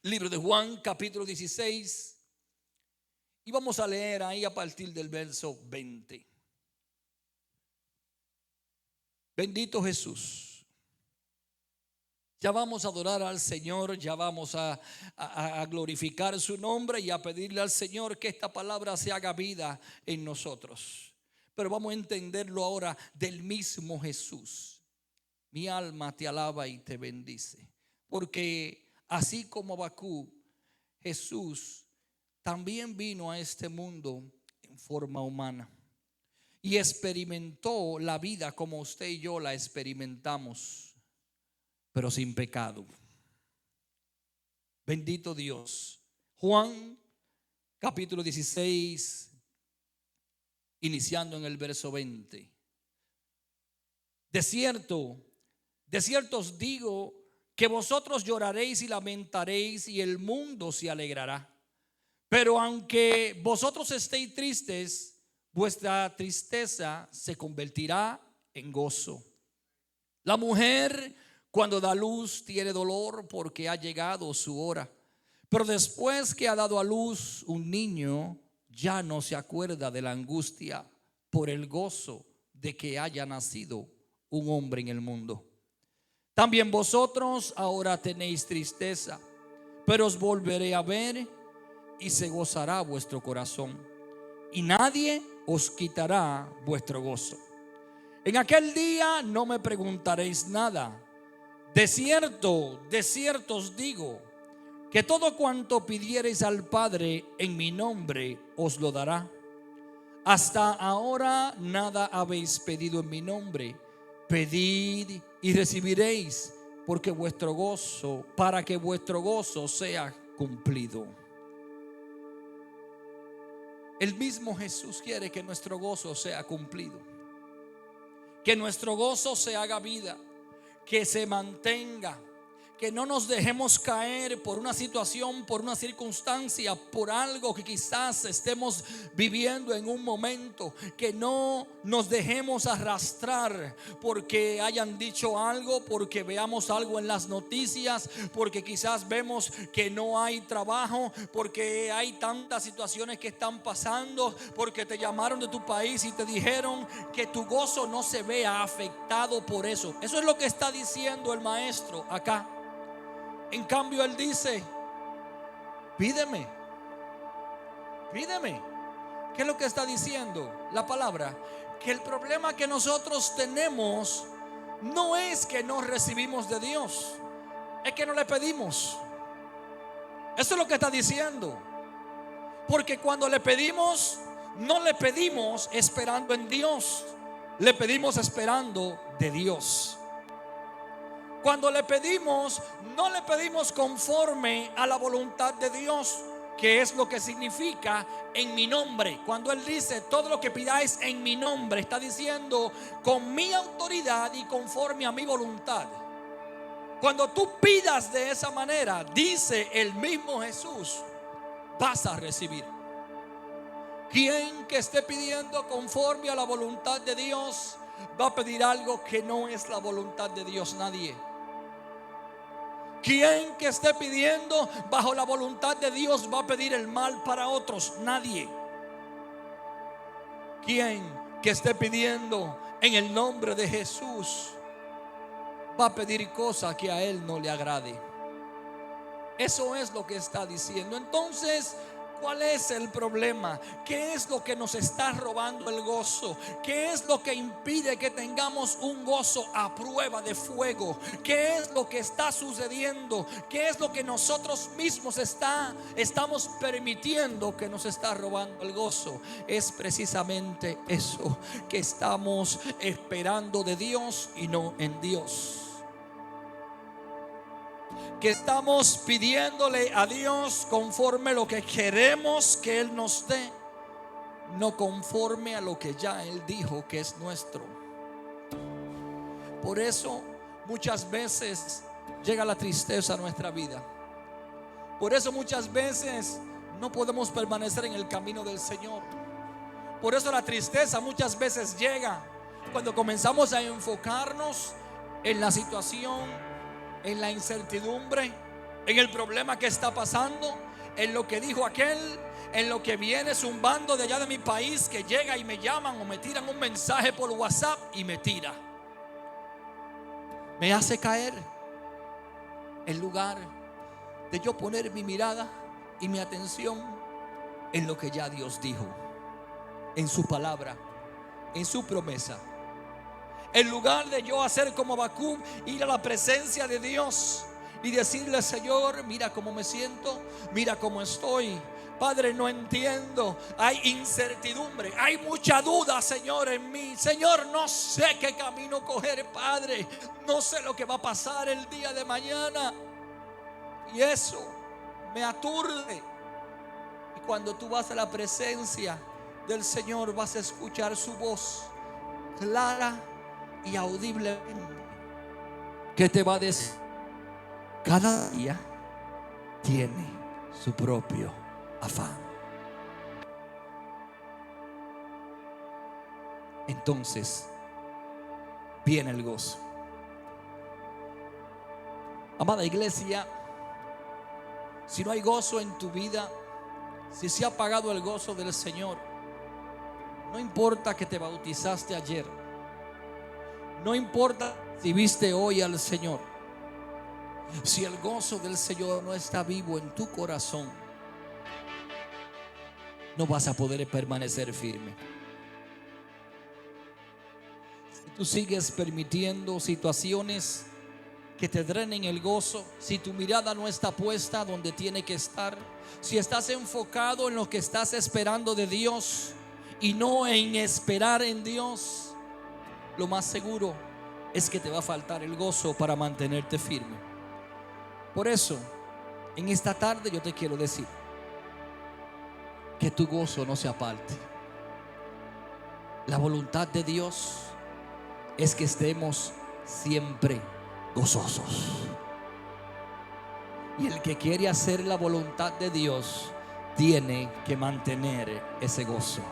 Libro de Juan capítulo 16. Y vamos a leer ahí a partir del verso 20. Bendito Jesús. Ya vamos a adorar al Señor, ya vamos a glorificar su nombre y a pedirle al Señor que esta palabra se haga vida en nosotros. Pero vamos a entenderlo ahora del mismo Jesús. Mi alma te alaba y te bendice. Porque así como Habacuc, Jesús también vino a este mundo en forma humana. Y experimentó la vida como usted y yo la experimentamos, pero sin pecado. Bendito Dios. Juan capítulo 16, iniciando en el verso 20. De cierto os digo que vosotros lloraréis y lamentaréis y el mundo se alegrará. Pero aunque vosotros estéis tristes, vuestra tristeza se convertirá en gozo. La mujer cuando da luz tiene dolor porque ha llegado su hora. Pero después que ha dado a luz un niño, ya no se acuerda de la angustia por el gozo de que haya nacido un hombre en el mundo. También vosotros ahora tenéis tristeza, pero os volveré a ver y se gozará vuestro corazón. Y nadie os quitará vuestro gozo. En aquel día no me preguntaréis nada. De cierto os digo que todo cuanto pidiereis al Padre en mi nombre os lo dará. Hasta ahora nada habéis pedido en mi nombre. Pedid y recibiréis, para que vuestro gozo sea cumplido. El mismo Jesús quiere que nuestro gozo sea cumplido, que nuestro gozo se haga vida, que se mantenga, que no nos dejemos caer por una situación, por una circunstancia, por algo que quizás estemos viviendo en un momento. Que no nos dejemos arrastrar porque hayan dicho algo, porque veamos algo en las noticias, porque quizás vemos que no hay trabajo, porque hay tantas situaciones que están pasando, porque te llamaron de tu país y te dijeron que tu gozo no se vea afectado por eso. Eso es lo que está diciendo el maestro acá. En cambio él dice: pídeme. ¿Qué es lo que está diciendo la palabra? Que el problema que nosotros tenemos no es que no recibimos de Dios, es que no le pedimos. Eso es lo que está diciendo. Porque cuando le pedimos, no le pedimos esperando en Dios, le pedimos esperando de Dios. Cuando le pedimos, no le pedimos conforme a la voluntad de Dios, que es lo que significa en mi nombre. Cuando él dice todo lo que pidáis en mi nombre, está diciendo con mi autoridad y conforme a mi voluntad. Cuando tú pidas de esa manera, dice el mismo Jesús, vas a recibir. Quien que esté pidiendo conforme a la voluntad de Dios va a pedir algo que no es la voluntad de Dios. Nadie. Quien que esté pidiendo bajo la voluntad de Dios va a pedir el mal para otros. Nadie. Quien que esté pidiendo en el nombre de Jesús va a pedir cosas que a él no le agrade. Eso es lo que está diciendo. Entonces, ¿cuál es el problema? ¿Qué es lo que nos está robando el gozo? ¿Qué es lo que impide que tengamos un gozo a prueba de fuego? ¿Qué es lo que está sucediendo? ¿Qué es lo que nosotros mismos estamos permitiendo que nos está robando el gozo? Es precisamente eso, que estamos esperando de Dios y no en Dios. Que estamos pidiéndole a Dios conforme a lo que queremos que Él nos dé, no conforme a lo que ya Él dijo que es nuestro. Por eso muchas veces llega la tristeza a nuestra vida. Por eso muchas veces no podemos permanecer en el camino del Señor. Por eso la tristeza muchas veces llega cuando comenzamos a enfocarnos en la situación, en la incertidumbre, en el problema que está pasando, en lo que dijo aquel, en lo que viene zumbando de allá de mi país, que llega y me llaman o me tiran un mensaje por WhatsApp y me tira. Me hace caer en lugar de yo poner mi mirada y mi atención en lo que ya Dios dijo, en su palabra, en su promesa. En lugar de yo hacer como Habacuc, ir a la presencia de Dios y decirle: Señor, mira cómo me siento, mira cómo estoy. Padre, no entiendo, hay incertidumbre, hay mucha duda, Señor, en mí. Señor, no sé qué camino coger, Padre. No sé lo que va a pasar el día de mañana. Y eso me aturde. Y cuando tú vas a la presencia del Señor, vas a escuchar su voz clara y audiblemente, que te va a decir: cada día tiene su propio afán. Entonces viene el gozo. Amada iglesia, si no hay gozo en tu vida, si se ha apagado el gozo del Señor, no importa que te bautizaste ayer, no importa si viste hoy al Señor, si el gozo del Señor no está vivo en tu corazón, no vas a poder permanecer firme. Si tú sigues permitiendo situaciones que te drenen el gozo, si tu mirada no está puesta donde tiene que estar, si estás enfocado en lo que estás esperando de Dios y no en esperar en Dios, lo más seguro es que te va a faltar el gozo para mantenerte firme. Por eso, en esta tarde yo te quiero decir que tu gozo no se aparte. La voluntad de Dios es que estemos siempre gozosos. Y el que quiere hacer la voluntad de Dios tiene que mantener ese gozo.